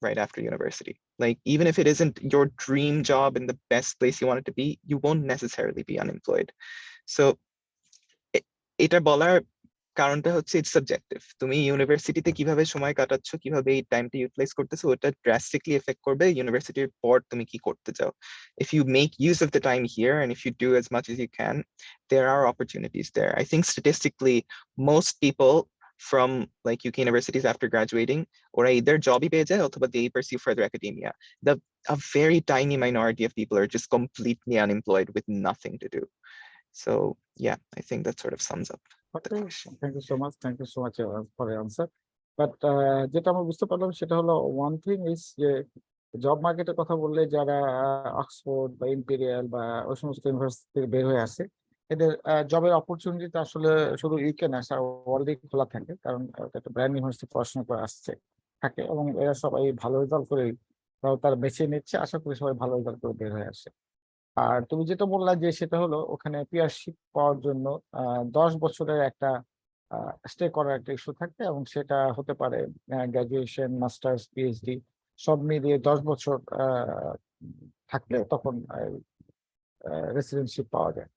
right after university. Like, even if it isn't your dream job in the best place you want it to be, you won't necessarily be unemployed. So, এটা বলার কারণটা হচ্ছে it's subjective. তুমি ইউনিভার্সিটিতে কিভাবে সময় কাটাচ্ছ, কিভাবে এই টাইমটা ইউটিলাইজ করতেছো, ওটা ড্রাস্টিকলি এফেক্ট করবে ইউনিভার্সিটির পর তুমি কি করতে চাও। If you make use of the time here and if you do as much as you can, there are opportunities there. I think statistically, most people from like UK universities after graduating or either jobby পেয়ে যায় অথবা they pursue further academia. A very tiny minority of people are just completely unemployed with nothing to do. So yeah, I think that sort of sums up the question. Thank you so much, thank you so much for answer. But যেটা আমরা বুঝতে পারলাম সেটা হলো one thing is যে job মার্কেটের কথা বললে যারা অক্সফোর্ড বা ইম্পেরিয়াল বা ওই সমস্ত ইউনিভার্সিটি থেকে বের হয়ে আসে, এদের জবের অপরচুনিটিটা আসলে শুধু ইউকে না, সারা ওয়ার্ল্ডে খোলা থাকে, কারণ একটা ব্র্যান্ড ইউনিভার্সিটি পড়াশোনা করে আসছে থাকে, এবং এরা সবাই ভালো রেজাল্ট করে তারা বেছে নিচ্ছে, আশা করি সবাই ভালো রেজাল্ট করে বের হয়ে আসে। আর তুমি যেটা বললা যে সেটা হলো ওখানে পিআরশিপ পাওয়ার জন্য 10 বছরের একটা স্টে করার একটা ইস্যু থাকবে, এবং সেটা হতে পারে গ্র্যাজুয়েশন, মাস্টার্স, পিএইচডি সব মিলিয়ে 10 বছর থাকলে তখন রেসিডেন্সিপ পাওয়া যায়।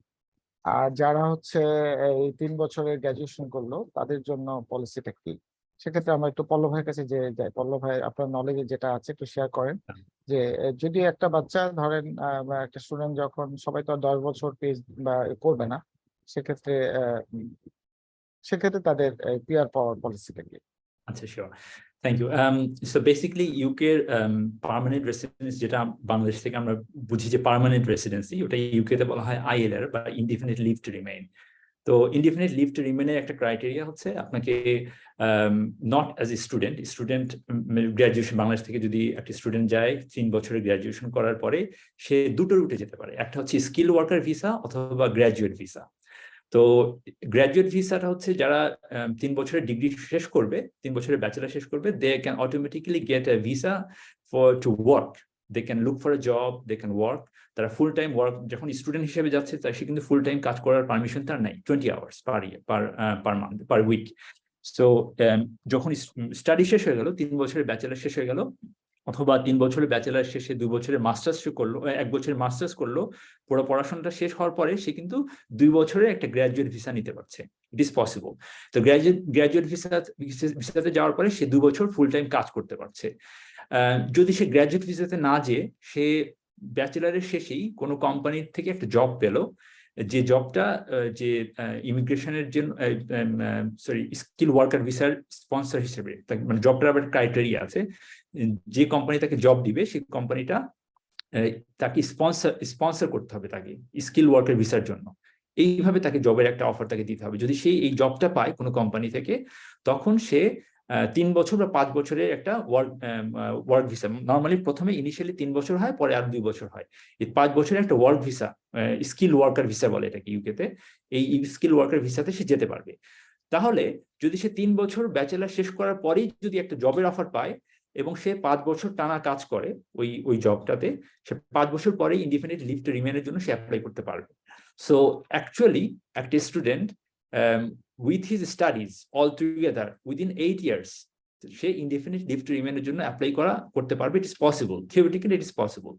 আর যারা হচ্ছে এই 3 বছরের গ্র্যাজুয়েশন করলো তাদের জন্য পলিসিটা কি, সেক্ষেত্রে আমরা একটু পল্লব ভাইয়ের কাছে যে যাই। পল্লব ভাই, আপনার নলেজে যেটা আছে একটু শেয়ার করেন যে যদি একটা বাচ্চা ধরেন বা একটা স্টুডেন্ট, যখন সবাই তো আর 10 বছর বা করবে না, সেক্ষেত্রে তাদের পিআর পাওয়ার পলিসিটা কি? আচ্ছা, sure, thank you. So basically UK permanent residence, যেটা বাংলাদেশ থেকে আমরা বুঝি যে পার্মানেন্ট রেসিডেন্সি, ওটা ইউকেতে বলা হয় আইএলআর বা ইনডিফিনিট লিভ টু রিমেইন। তো ইনডিফিনিট লিভ টু রিমেইনের একটা ক্রাইটেরিয়া হচ্ছে আপনাকে not as a student graduation, Bangladesh থেকে যদি একটা স্টুডেন্ট যায় 3 বছরের গ্র্যাজুয়েশন করার পরে, সে দুটো রুটে যেতে পারে। একটা হচ্ছে স্কিল ওয়ার্কার ভিসা অথবা গ্র্যাজুয়েট ভিসা। তো গ্র্যাজুয়েট ভিসাটা হচ্ছে যারা 3 বছরের ডিগ্রি শেষ করবে, 3 বছরের ব্যাচেলার শেষ করবে, they can automatically get a visa to work. They can look for a job, they can work. তারা ফুল টাইম ওয়ার্ক, যখন স্টুডেন্ট হিসেবে যাচ্ছে তার সে কিন্তু ফুল টাইম কাজ করার পারমিশন তার নাই, 20 hours per month, per week. So যখন স্টাডি শেষ হয়ে গেল, 3 বছরের ব্যাচেলার শেষ হয়ে গেল, অথবা 3 বছরের ব্যাচেলার শেষে 2 বছরের মাস্টার্স করলো, 1 বছরের মাস্টার্স করলো, পুরো পড়াশোনাটা শেষ হওয়ার পরে সে কিন্তু 2 বছরের একটা গ্র্যাজুয়েট ভিসা নিতে পারছে। It is possible. তো গ্র্যাজুয়েট ভিসাতে যাওয়ার পরে সে 2 বছর ফুল টাইম কাজ করতে পারছে। যদি সে গ্র্যাজুয়েট ভিসাতে না যেয়ে সে ব্যাচেলারের শেষেই কোনো কোম্পানির থেকে একটা জব পেলো, যে জবটা যে ইমিগ্রেশনের জন্য স্কিল ওয়ার্কার ভিসার স্পন্সর হিসেবে, মানে জবটার আবার ক্রাইটেরিয়া আছে, যে কোম্পানি তাকে জব দিবে সেই কোম্পানিটা তাকে স্পন্সর করতে হবে তাকে স্কিল ওয়ার্কার ভিসার জন্য। এইভাবে তাকে জবের একটা অফার তাকে দিতে হবে। যদি সে এই জবটা পায় কোনো কোম্পানি থেকে, তখন সে 3 বছর বা 5 বছরের একটা ওয়ার্ক ভিসা, নর্মালি প্রথমে ইনিশিয়ালি 3 বছর হয়, পরে আর 2 বছর হয়, এই 5 বছরের একটা work visa, skill worker visa বলে এটাকে ইউকেতে, এই স্কিল ওয়ার্কার ভিসাতে সে যেতে পারবে। তাহলে যদি সে 3 বছর ব্যাচেলার শেষ করার পরেই যদি একটা জবের অফার পায় এবং সে 5 বছর টানা কাজ করে ওই জবটাতে, সে 5 বছর পরে ইনডিফিনিট লিভ টু রিমেইনের জন্য সে অ্যাপ্লাই করতে পারবে। সো অ্যাকচুয়ালি একটা student with his studies all together within 8 years সে ইনডিফিনিট লিভ টু রিমেইনের জন্য অ্যাপ্লাই করতে পারবে। It is possible, theoretically it is possible.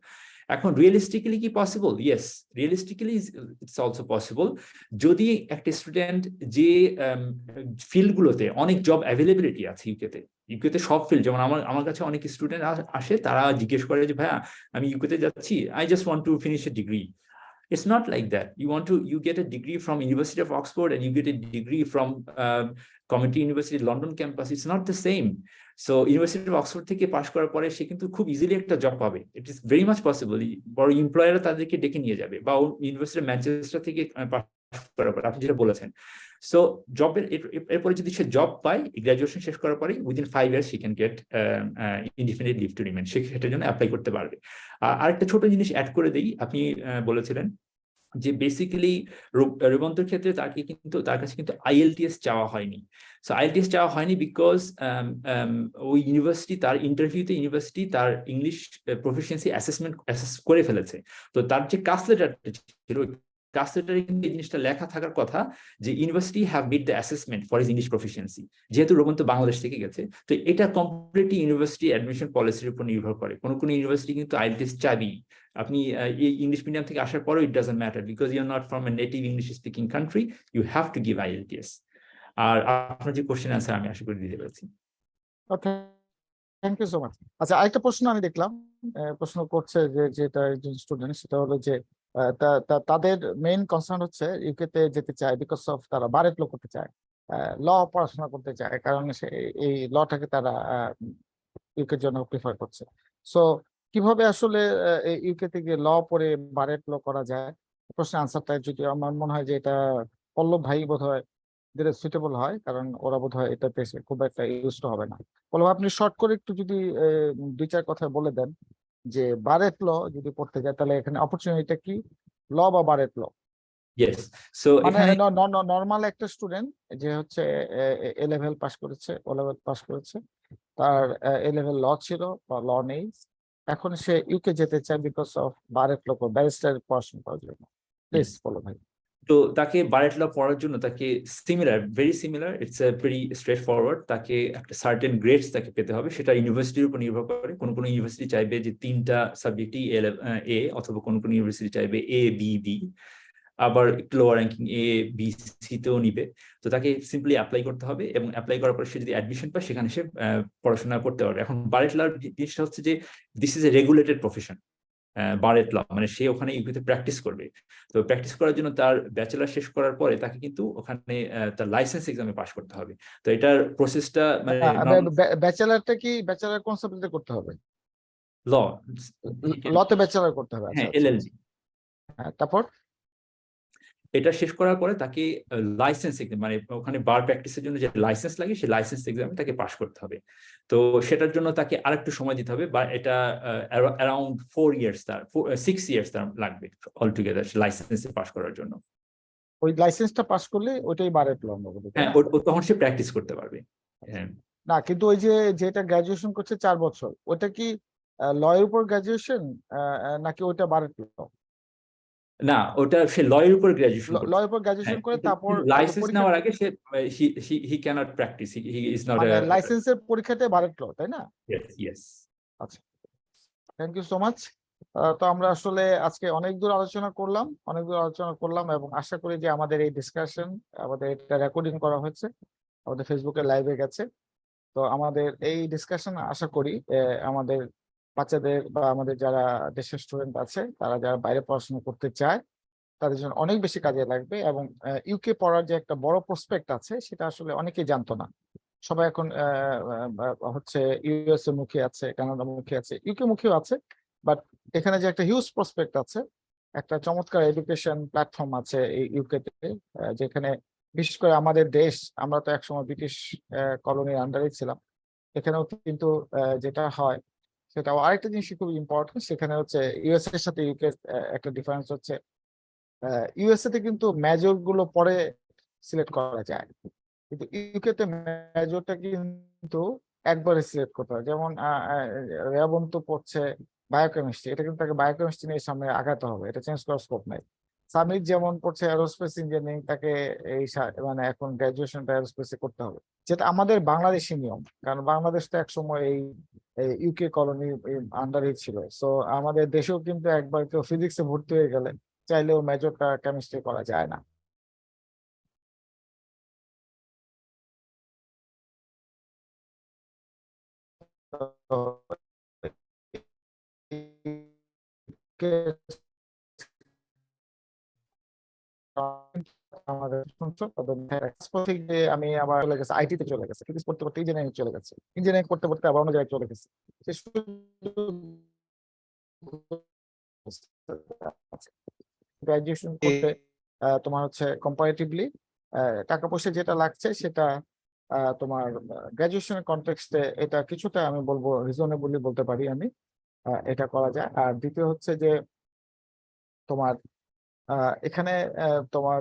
এখন রিয়েলিস্টিক্যালি কি পসিবল? Yes, realistically it's also possible. যদি একটা স্টুডেন্ট যে ফিল্ডগুলোতে অনেক জব অ্যাভেলেবিলিটি আছে ইউকেতে সব ফিল্ড, যেমন আমার কাছে অনেক স্টুডেন্ট আসে, তারা জিজ্ঞেস করে যে ভাইয়া আমি ইউকেতে যাচ্ছি, I just want to finish A degree. It's not like that. You get a degree from University of Oxford and you get a degree from Community University London campus. It's not the same. So University of Oxford থেকে পাশ করার পরে সে কিন্তু খুব easily একটা job পাবে। It is very much possible. বড় এমপ্লয়াররা তাদেরকে ডেকে নিয়ে যাবে, বা ইউনিভার্সিটি ম্যানচেস্টার থেকে পাশ করার পরে, আপনি যেটা বলেছেন। সো জবের এরপরে যদি সে জব পায় গ্রাজুয়েশন শেষ করার পরে, within 5 years she can get indefinite leave to remain, সে সেটার জন্য অ্যাপ্লাই করতে পারবে। আর একটা ছোট জিনিস অ্যাড করে দেই, আপনি বলেছিলেন যে বেসিক্যালি রেবন্তের ক্ষেত্রে তার কাছে কিন্তু আইএলটিএস চাওয়া হয়নি। সো আইএলটিএস চাওয়া হয়নি বিকজ ওই ইউনিভার্সিটি তার ইন্টারভিউতে ইউনিভার্সিটি তার ইংলিশ প্রফিসিয়েন্সি অ্যাসেসমেন্ট করে ফেলেছে। তো তার যে কাস্ট লেটারটা ছিল, কাস্ট লেটারে কিন্তু এই জিনিসটা লেখা থাকার কথা যে university have met the assessment for his English proficiency. যেহেতু রবন্ত বাংলাদেশ থেকে গেছে, তো এটা কমপ্লিটলি ইউনিভার্সিটি অ্যাডমিশন পলিসির উপর নির্ভর করে। কোনো ইউনিভার্সিটি কিন্তু আইএলটিএস চাবি, আপনি এই ইংলিশ মিডিয়াম থেকে আসার পরেও it doesn't matter, because you are not from a native English speaking country, you have to give IELTS. আর আপনার যে কোশ্চেন আনসার আমি আশা করি দিতে পেরেছি। Thank you so much. আচ্ছা, আরেকটা প্রশ্ন আমি দেখলাম, প্রশ্ন করছে যেটা একজন স্টুডেন্ট, সেটা হলো যে তাদের মেইন কনসার্ন হচ্ছে ইউকেতে যেতে চায় বিকজ অফ তারা বারেট ল করতে চায়, ল পড়াশোনা করতে চায়, কারণ এই লটাকে তারা ইউকের জন্য প্রিফার করছে। সো কিভাবে আসলে ইউকে থেকে ল পড়ে বারেট ল করা যায়? প্রশ্নের আনসারটা যদি আমার মনে হয় যে এটা পল্লব ভাই বোধ হয় যেটা সুইটেবল হয়, কারণ ওরা বোধ হয় এটাতে খুব একটা ইউজড হবে না। পল্লব, আপনি শর্ট করে একটু যদি 2-4 কথা বলে দেন যে বারেট ল যদি পড়তে যায় তাহলে এখানে অপরচুনিটিটা কি, ল বা বারেট ল? ইয়েস, সো মানে এখানে নর্মাল একটা স্টুডেন্ট যে হচ্ছে এ লেভেল পাস করেছে, ও লেভেল পাস করেছে, তার এ লেভেল ল ছিল বা ল নেই, এখন সে ইউকে যেতে চায় বিকজ অফ বারেট ল, ব্যারিস্টার পড়াশোনা করার জন্য। প্লিজ বলো ভাই। তো তাকে বারেট ল পড়ার জন্য তাকে very similar, it's a very straight forward, তাকে একটা সার্টেন গ্রেডস তাকে পেতে হবে, সেটা ইউনিভার্সিটির উপর নির্ভর করে। কোনো ইউনিভার্সিটি চাইবে যে 3টা সাবজেক্টই এ, অথবা কোনো ইউনিভার্সিটি চাইবে এ বি বি, আবার একটু lower ranking A B C তেও নিবে। তো তাকে সিম্পলি অ্যাপ্লাই করতে হবে, এবং অ্যাপ্লাই করার পর সে যদি অ্যাডমিশন পায় সেখানে সে পড়াশোনা করতে পারবে। এখন বারেট লর জিনিসটা হচ্ছে যে this is a regulated profession. Bar at law মানে সে ওখানে ইউকেতে প্র্যাকটিস করবে। তো প্র্যাকটিস করার জন্য তার ব্যাচেলার শেষ করার পরে তাকে কিন্তু ওখানে তার লাইসেন্স এক্সামে পাশ করতে হবে। তো এটার প্রসেসটা মানে ব্যাচেলারটা কি ব্যাচেলার কোন সাবজেক্টে করতে হবে? ল, লতে ব্যাচেলার করতে হবে। হ্যাঁ, আচ্ছা, এলএলবি। হ্যাঁ, তারপর এটা শেষ করার পরে তাকে লাইসেন্স এক্সাম, মানে ওখানে বার প্র্যাকটিসের জন্য যে লাইসেন্স লাগে সেই লাইসেন্স এক্সামে তাকে পাশ করতে হবে। তো সেটার জন্য তাকে আরেকটু সময় দিতে হবে, বা এটা অ্যারাউন্ড 6 ইয়ার্স তার লাগবে অল টুগেদার লাইসেন্সে পাশ করার জন্য। ওই লাইসেন্সটা পাস করলে ওইটাই বারেট ল হবে। হ্যাঁ, তখন সে প্র্যাকটিস করতে পারবে। হ্যাঁ, না, কিন্তু ওই যে যেটা গ্রাজুয়েশন করছে 4 বছর, ওটা কি ল এর উপর গ্রাজুয়েশন নাকি ওইটা বারেট ল? না, ওটা সে ল এর উপর গ্রাজুয়েশন ল এর উপর গ্রাজুয়েশন করে তারপর লাইসেন্স নেওয়ার আগে সে he can't practise, he is not মানে লাইসেন্সের পরীক্ষাতে বারেট ল, তাই না? ইয়েস। আচ্ছা, থ্যাংক ইউ সো মাচ। তো আমরা আসলে আজকে অনেক দূর আলোচনা করলাম এবং আশা করি যে আমাদের এই ডিসকাশন, আমাদের এটা রেকর্ডিং করা হয়েছে, আমাদের ফেসবুকে লাইভে গেছে। তো আমাদের এই ডিসকাশন আশা করি আমাদের বাচ্চাদের বা আমাদের যারা দেশের স্টুডেন্ট আছে, তারা যারা বাইরে পড়াশোনা করতে চায় তাদের জন্য অনেক বেশি কাজে লাগবে। এবং ইউকে পড়ার যে একটা বড় প্রসপেক্ট আছে সেটা আসলে অনেকেই জানতো না। সবাই এখন হচ্ছে ইউএসএ মুখী আছে, কানাডা মুখী আছে, ইউকে মুখীও আছে, বাট এখানে যে একটা হিউজ প্রসপেক্ট আছে, একটা চমৎকার এডুকেশন প্ল্যাটফর্ম আছে এই ইউকেতে, যেখানে বিশেষ করে আমাদের দেশ, আমরা তো একসময় ব্রিটিশ কলোনির আন্ডারে ছিলাম। এখানেও কিন্তু যেটা হয় সেটা আরেকটা জিনিস খুব ইম্পর্টেন্ট, সেখানে হচ্ছে ইউএসএ এর সাথে ইউকে একটা ডিফারেন্স হচ্ছে, ইউএসএ তে কিন্তু মেজর গুলো পরে সিলেক্ট করা যায়, কিন্তু ইউকে তে মেজরটা কিন্তু একবারে সিলেক্ট করতে হয়। যেমন রেবন্ত পড়ছে বায়োকেমিস্ট্রি, এটা কিন্তু তাকে বায়োকেমিস্ট্রি নিয়ে সামনে আগাতে হবে, এটা চেঞ্জ করার স্কোপ নাই। সামির যেমন পড়ছে এরোস্পেস ইঞ্জিনিয়ারিং, তাকে এই মানে এখন গ্রাজুয়েশনটা এরোস্পেসে করতে হবে, যেটা আমাদের বাংলাদেশি নিয়ম, কারণ বাংলাদেশ তো একসময় এই ইউকে কলোনি আন্ডারে ছিল। সো আমাদের দেশেও কিন্তু একবার কেউ ফিজিক্সে ভর্তি হয়ে গেলে চাইলেও মেজরটা কেমিস্ট্রি করা যায় না। আমাদের শুনছো তাদের আমি আবার চলে গেছে আইটি তে, চলে গেছে ফিজিক্স পড়তে পড়তে ইঞ্জিনিয়ারিং চলে গেছে, ইঞ্জিনিয়ারিং করতে করতে আবার অন্য জায়গায় চলে গেছে। গ্রাজুয়েশন করতে তোমার হচ্ছে কম্পারেটিভলি টাকা পয়সা যেটা লাগছে সেটা তোমার গ্রাজুয়েশনের কনটেক্সটে এটা কিছুটা আমি বলবো রিজনেবলি বলতে পারি আমি, এটা করা যায়। আর দ্বিতীয় হচ্ছে যে তোমার এখানে তোমার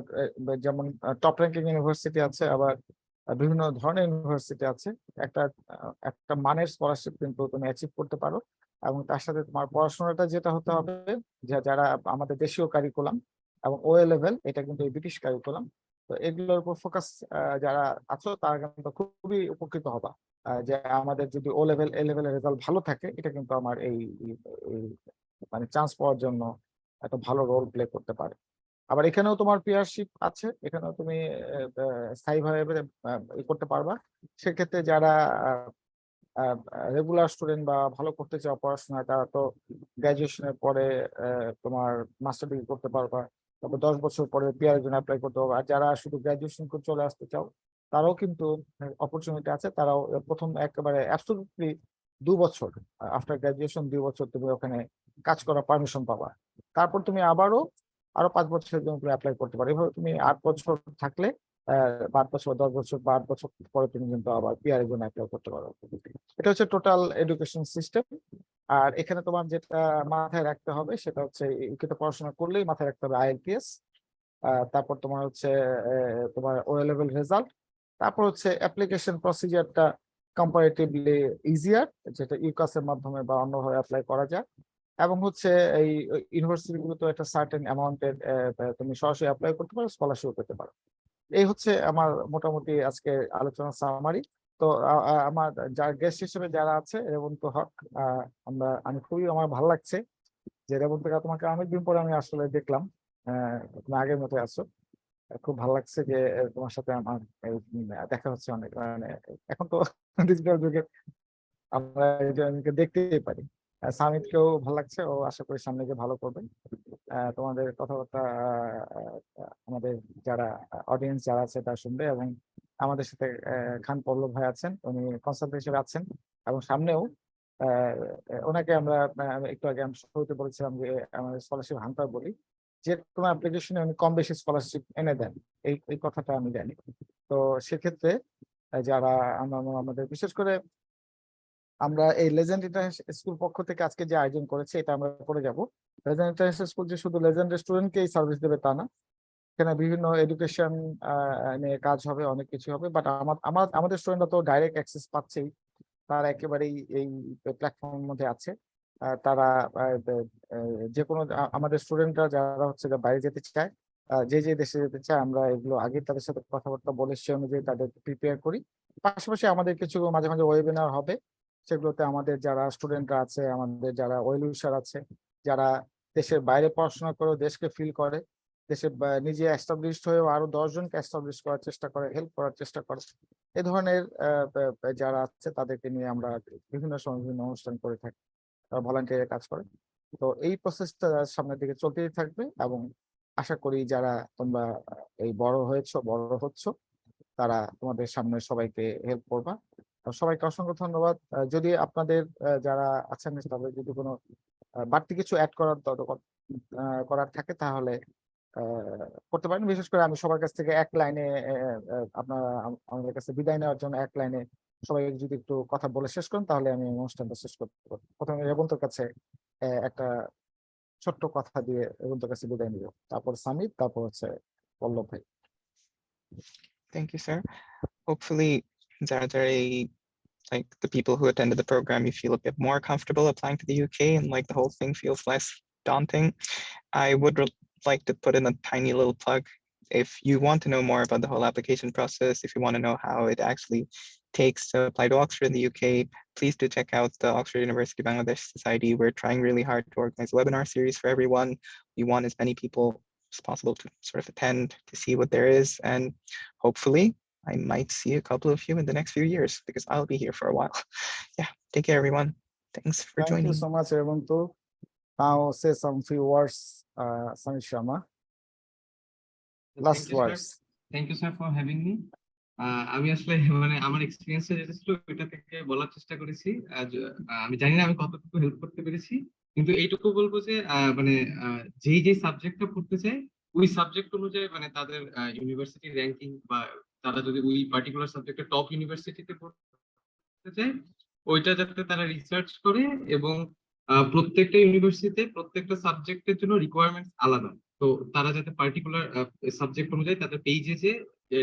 যেমন টপ র্যাঙ্কিং ইউনিভার্সিটি আছে, আবার বিভিন্ন ধরনের ইউনিভার্সিটি আছে। একটা একটা মানের স্কলারশিপ কিন্তু তুমি অ্যাচিভ করতে পারো, এবং তার সাথে তোমার পড়াশোনাটা যেটা হতে হবে, যারা আমাদের দেশীয় কারিকুলাম এবং ও লেভেল, এটা কিন্তু এই ব্রিটিশ কারিকুলাম। তো এগুলোর উপর ফোকাস যারা আছো তারা কিন্তু খুবই উপকৃত হবা। যে আমাদের যদি ও লেভেল এ লেভেলের রেজাল্ট ভালো থাকে, এটা কিন্তু আমার এই মানে চান্স পাওয়ার জন্য একটা ভালো রোল প্লে করতে পারে। আবার এখানেও তোমার পিয়ারশিপ আছে, এখানেও তুমি স্থায়ীভাবে করতে পারবা। সেক্ষেত্রে যারা রেগুলার স্টুডেন্ট বা ভালো করতে চাও পড়াশোনা, তারা তো গ্রাজুয়েশনের পরে তোমার মাস্টার ডিগ্রি করতে পারবা, তারপর 10 বছর পরে পিআর এর জন্য অ্যাপ্লাই করতে পারবা। আর যারা শুধু গ্রাজুয়েশন করে চলে আসতে চাও, তারাও কিন্তু অপরচুনিটি আছে। তারাও প্রথম একেবারে অ্যাবসলিউটলি 2 বছর আফটার গ্রাজুয়েশন, 2 বছর তুমি ওখানে কাজ করার পারমিশন পাবা। তারপর তুমি আরো 5 বছরের জন্য তুমি অ্যাপ্লাই করতে পারো। এভাবে তুমি 8 বছর থাকলে 5 বছর, 10 বছর বা 8 বছর পরে তুমি কিন্তু আবার পিআর এর জন্য অ্যাপ্লাই করতে পারো। এটা হচ্ছে টোটাল এডুকেশন সিস্টেম। আর এখানে তোমার যেটা মাথায় রাখতে হবে সেটা হচ্ছে ইউকেতে পড়াশোনা করলেই মাথায় রাখতে হবে আইএলটিএস, তারপর তোমার হচ্ছে তোমার ও লেভেল রেজাল্ট, তারপর হচ্ছে অ্যাপ্লিকেশন প্রসিজারটা কম্পারেটিভলি ইজিয়ার, যেটা ইউকাস এর মাধ্যমে বা অন্যভাবে অ্যাপ্লাই করা যায়। এবং হচ্ছে এই ইউনিভার্সিটি গুলো তো একটা সার্টেন অ্যামাউন্টের তুমি সরাসরি অ্যাপ্লাই করতে পারো, স্কলারশিপ পেতে পারো। এই হচ্ছে আমার মোটামুটি আজকে আলোচনার সামারি। তো আমার গেস্ট হিসেবে যারা আছে রেবন্ত হক, আমি খুবই আমার ভালো লাগছে যে রেবন্ত তোমাকে অনেকদিন পরে আমি আসলে দেখলাম, তুমি আগের মতো আছো। খুব ভালো লাগছে যে তোমার সাথে আমার দেখা হচ্ছে অনেক, মানে এখন তো ডিজিটাল যুগে আমরা একজনকে দেখতেই পারি। সামিতকেও ভালো লাগছে, ও আশা করি সামনে গিয়ে ভালো করবে। তোমাদের কথাবার্তা আমাদের যারা অডিয়েন্স যারা আছে তারা শুনবে, এবং আমাদের সাথে খান পল্লব ভাই আছেন, উনি কনসালটেন্ট হিসেবে আছেন, এবং সামনেও ওনাকে আমরা একটু আগে আমি শুরুতে বলেছিলাম যে আমাদের স্কলারশিপ হান্টার বলি, যে কোনো অ্যাপ্লিকেশনে উনি কম বেশি স্কলারশিপ এনে দেন, এই কথাটা আমি জানি। তো সেক্ষেত্রে যারা আমাদের বিশেষ করে আমরা এই লেজেন্ড ইন্টারন্যাশনাল স্কুল পক্ষ থেকে আজকে যে আয়োজন করেছে এটা আমরা করে যাব। লেজেন্ড ইন্টারন্যাশনাল স্কুল যে শুধু লেজেন্ডের স্টুডেন্টকেই সার্ভিস দেবে তা না, এখানে বিভিন্ন এডুকেশন নিয়ে কাজ হবে, অনেক কিছু হবে। বাট আমাদের স্টুডেন্টরা তো ডাইরেক্ট অ্যাক্সেস পাচ্ছেই, তারা একেবারেই এই প্ল্যাটফর্মের মধ্যে আছে। তারা যে কোনো আমাদের স্টুডেন্টরা যারা হচ্ছে বাইরে যেতে চায়, যে দেশে যেতে চায়, আমরা এগুলো আগে তাদের সাথে কথাবার্তা বলে সে অনুযায়ী তাদের প্রিপেয়ার করি। পাশাপাশি আমাদের কিছু মাঝে মাঝে ওয়েবিনার হবে, সেগুলোতে আমাদের যারা স্টুডেন্টরা আছে, আমাদের যারা ওয়েল উইশার আছে, যারা দেশের বাইরে পড়াশোনা করে দেশকে ফিল করে, দেশে নিজে এস্টাবলিশড হয়েও আরো 10 জনকে এস্টাবলিশ করার চেষ্টা করে, হেল্প করার চেষ্টা করে, এ ধরনের যারা আছে তাদেরকে নিয়ে আমরা বিভিন্ন সময় বিভিন্ন অনুষ্ঠান করে থাকি, তারা ভলান্টিয়ারের কাজ করে। তো এই প্রসেসটা সামনের দিকে চলতেই থাকবে, এবং আশা করি যারা তোমরা এই বড় হচ্ছ তারা তোমাদের সামনে সবাইকে হেল্প করবা। সবাইকে অসংখ্য ধন্যবাদ। যদি আপনাদের যারা আছেন তাদের যদি কোনো বাড়তি কিছু অ্যাড করার থাকে তাহলে করতে পারেন। বিশেষ করে আমি সবার কাছ থেকে এক লাইনে আপনারা আমাদের কাছে বিদায় নেওয়ার জন্য এক লাইনে সবাই যদি একটু কথা বলে শেষ করেন তাহলে আমি অনুষ্ঠানটা শেষ করতে পারবো। প্রথমে রেবন্তর কাছে একটা ছোট্ট কথা দিয়ে রেবন্তর কাছে বিদায় নিব, তারপর সামিত, তারপর হচ্ছে পল্লব ভাই। Thank you, sir. Hopefully, like the people who attended the program, you feel a bit more comfortable applying to the UK, and like the whole thing feels less daunting. I would like to put in a tiny little plug. If you want to know more about the whole application process, if you want to know how it actually takes to apply to Oxford in the UK, please do check out the Oxford University Bangladesh Society. We're trying really hard to organize a webinar series for everyone. We want as many people as possible to sort of attend to see what there is, and hopefully I might see a couple of you in the next few years because I'll be here for a while. Yeah, take care, everyone. Thanks for Thank joining. you so much, Revantu. Now say some few words, Samit Sharma. Last words. Thank you sir for having me. আমি আসলে মানে আমার এক্সপিরিয়েন্সে যেটা ছিল ওইটা থেকে বলার চেষ্টা করেছি। আমি জানি না আমি কতটুকু হেল্প করতে পেরেছি, কিন্তু এইটুকু বলবো যে মানে যেই সাবজেক্টটা পড়তে চাই ওই সাবজেক্ট অনুযায়ী মানে তাদের ইউনিভার্সিটি র্যাঙ্কিং, বা তারা যদি ওই পার্টিকুলার সাবজেক্টে টপ ইউনিভার্সিটিতে পড়তে চায় ওইটা যাতে তারা রিসার্চ করে, এবং প্রত্যেকটা ইউনিভার্সিটিতে প্রত্যেকটা সাবজেক্টের জন্য রিকোয়ারমেন্টস আলাদা। তো তারা যাতে পার্টিকুলার সাবজেক্ট অনুযায়ী তাদের পেজে যে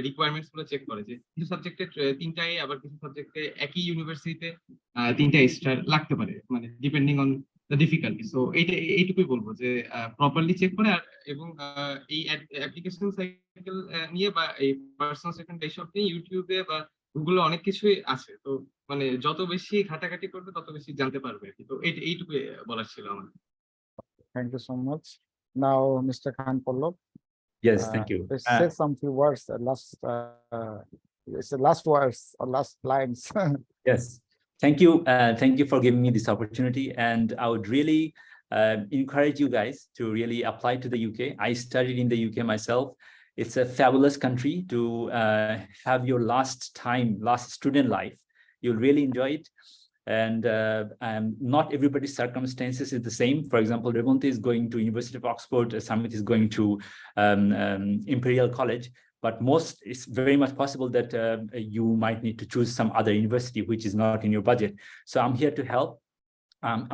রিকোয়ারমেন্টস গুলো চেক করে, যে কিছু সাবজেক্টে 3টা A, আবার কিছু সাবজেক্টে একই ইউনিভার্সিটিতে 3টা স্টার লাগতে পারে, মানে depending on the difficulty. So এইটুকুই বলবো যে প্রপারলি চেক করে, এবং এই অ্যাপ্লিকেশন সাইকেল নিয়ে বা এই পার্সোনাল সেকেন্ড এইসব নিয়ে ইউটিউবে বা গুগলে অনেক কিছুই আছে। তো মানে যত বেশি ঘাটাঘাটি করবে তত বেশি জানতে পারবে। তো এইটুকুই বলার ছিল আমার। Thank you so much. Now, Mr. Khan Pallab. Yes, thank you. Say some few words, last words or last lines. Yes, thank you. Thank you for giving me this opportunity. And I would really encourage you guys to really apply to the UK. I studied in the UK myself. It's a fabulous country to have your last student life. You'll really enjoy it. And not everybody's circumstances is the same. For example, Revonte is going to University of Oxford, Samit is going to Imperial College, but it's very much possible that you might need to choose some other university which is not in your budget. So I'm here to help.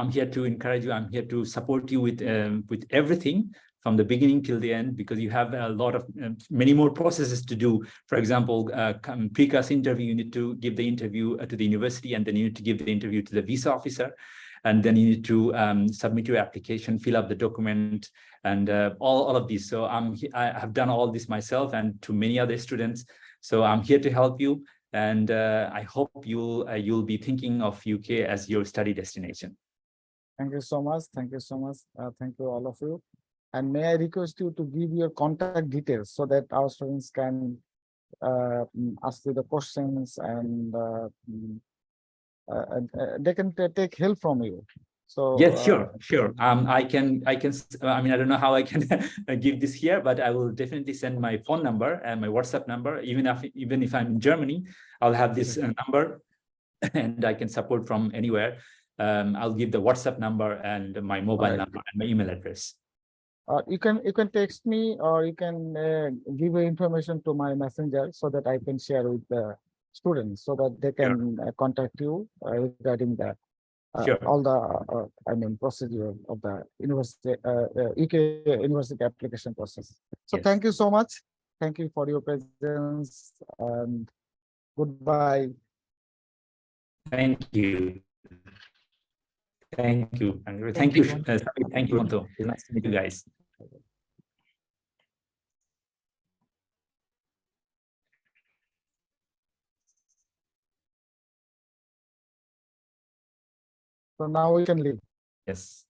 I'm here to encourage you. I'm here to support you with everything from the beginning till the end, because you have a lot of many more processes to do. For example, precast interview, you need to give the interview to the university, and then you need to give the interview to the visa officer. and then you need to submit your application, fill up the document, and all of these. So I have done all this myself and to many other students. So I'm here to help you, and I hope you'll be thinking of UK as your study destination. Thank you so much. Thank you so much. Thank you all of you. And may I request you to give your contact details so that our students can ask you the questions, and they can take help from you. So Yes, sure. I can. I mean, I don't know how I can give this here, but I will definitely send my phone number and my WhatsApp number. Even if I'm in Germany, I'll have this number, and I can support from anywhere. I'll give the WhatsApp number and my mobile number and my email address. you can text me, or you can give information to my messenger so that I can share with the students so that they can contact you regarding that. Sure. All the procedure of the university UK university application process. So Yes. thank you so much. Thank you for your presence, and goodbye. Thank you. Thank you. Thank you. Thank you, Monto. It's nice to meet you guys. So now we can leave. Yes.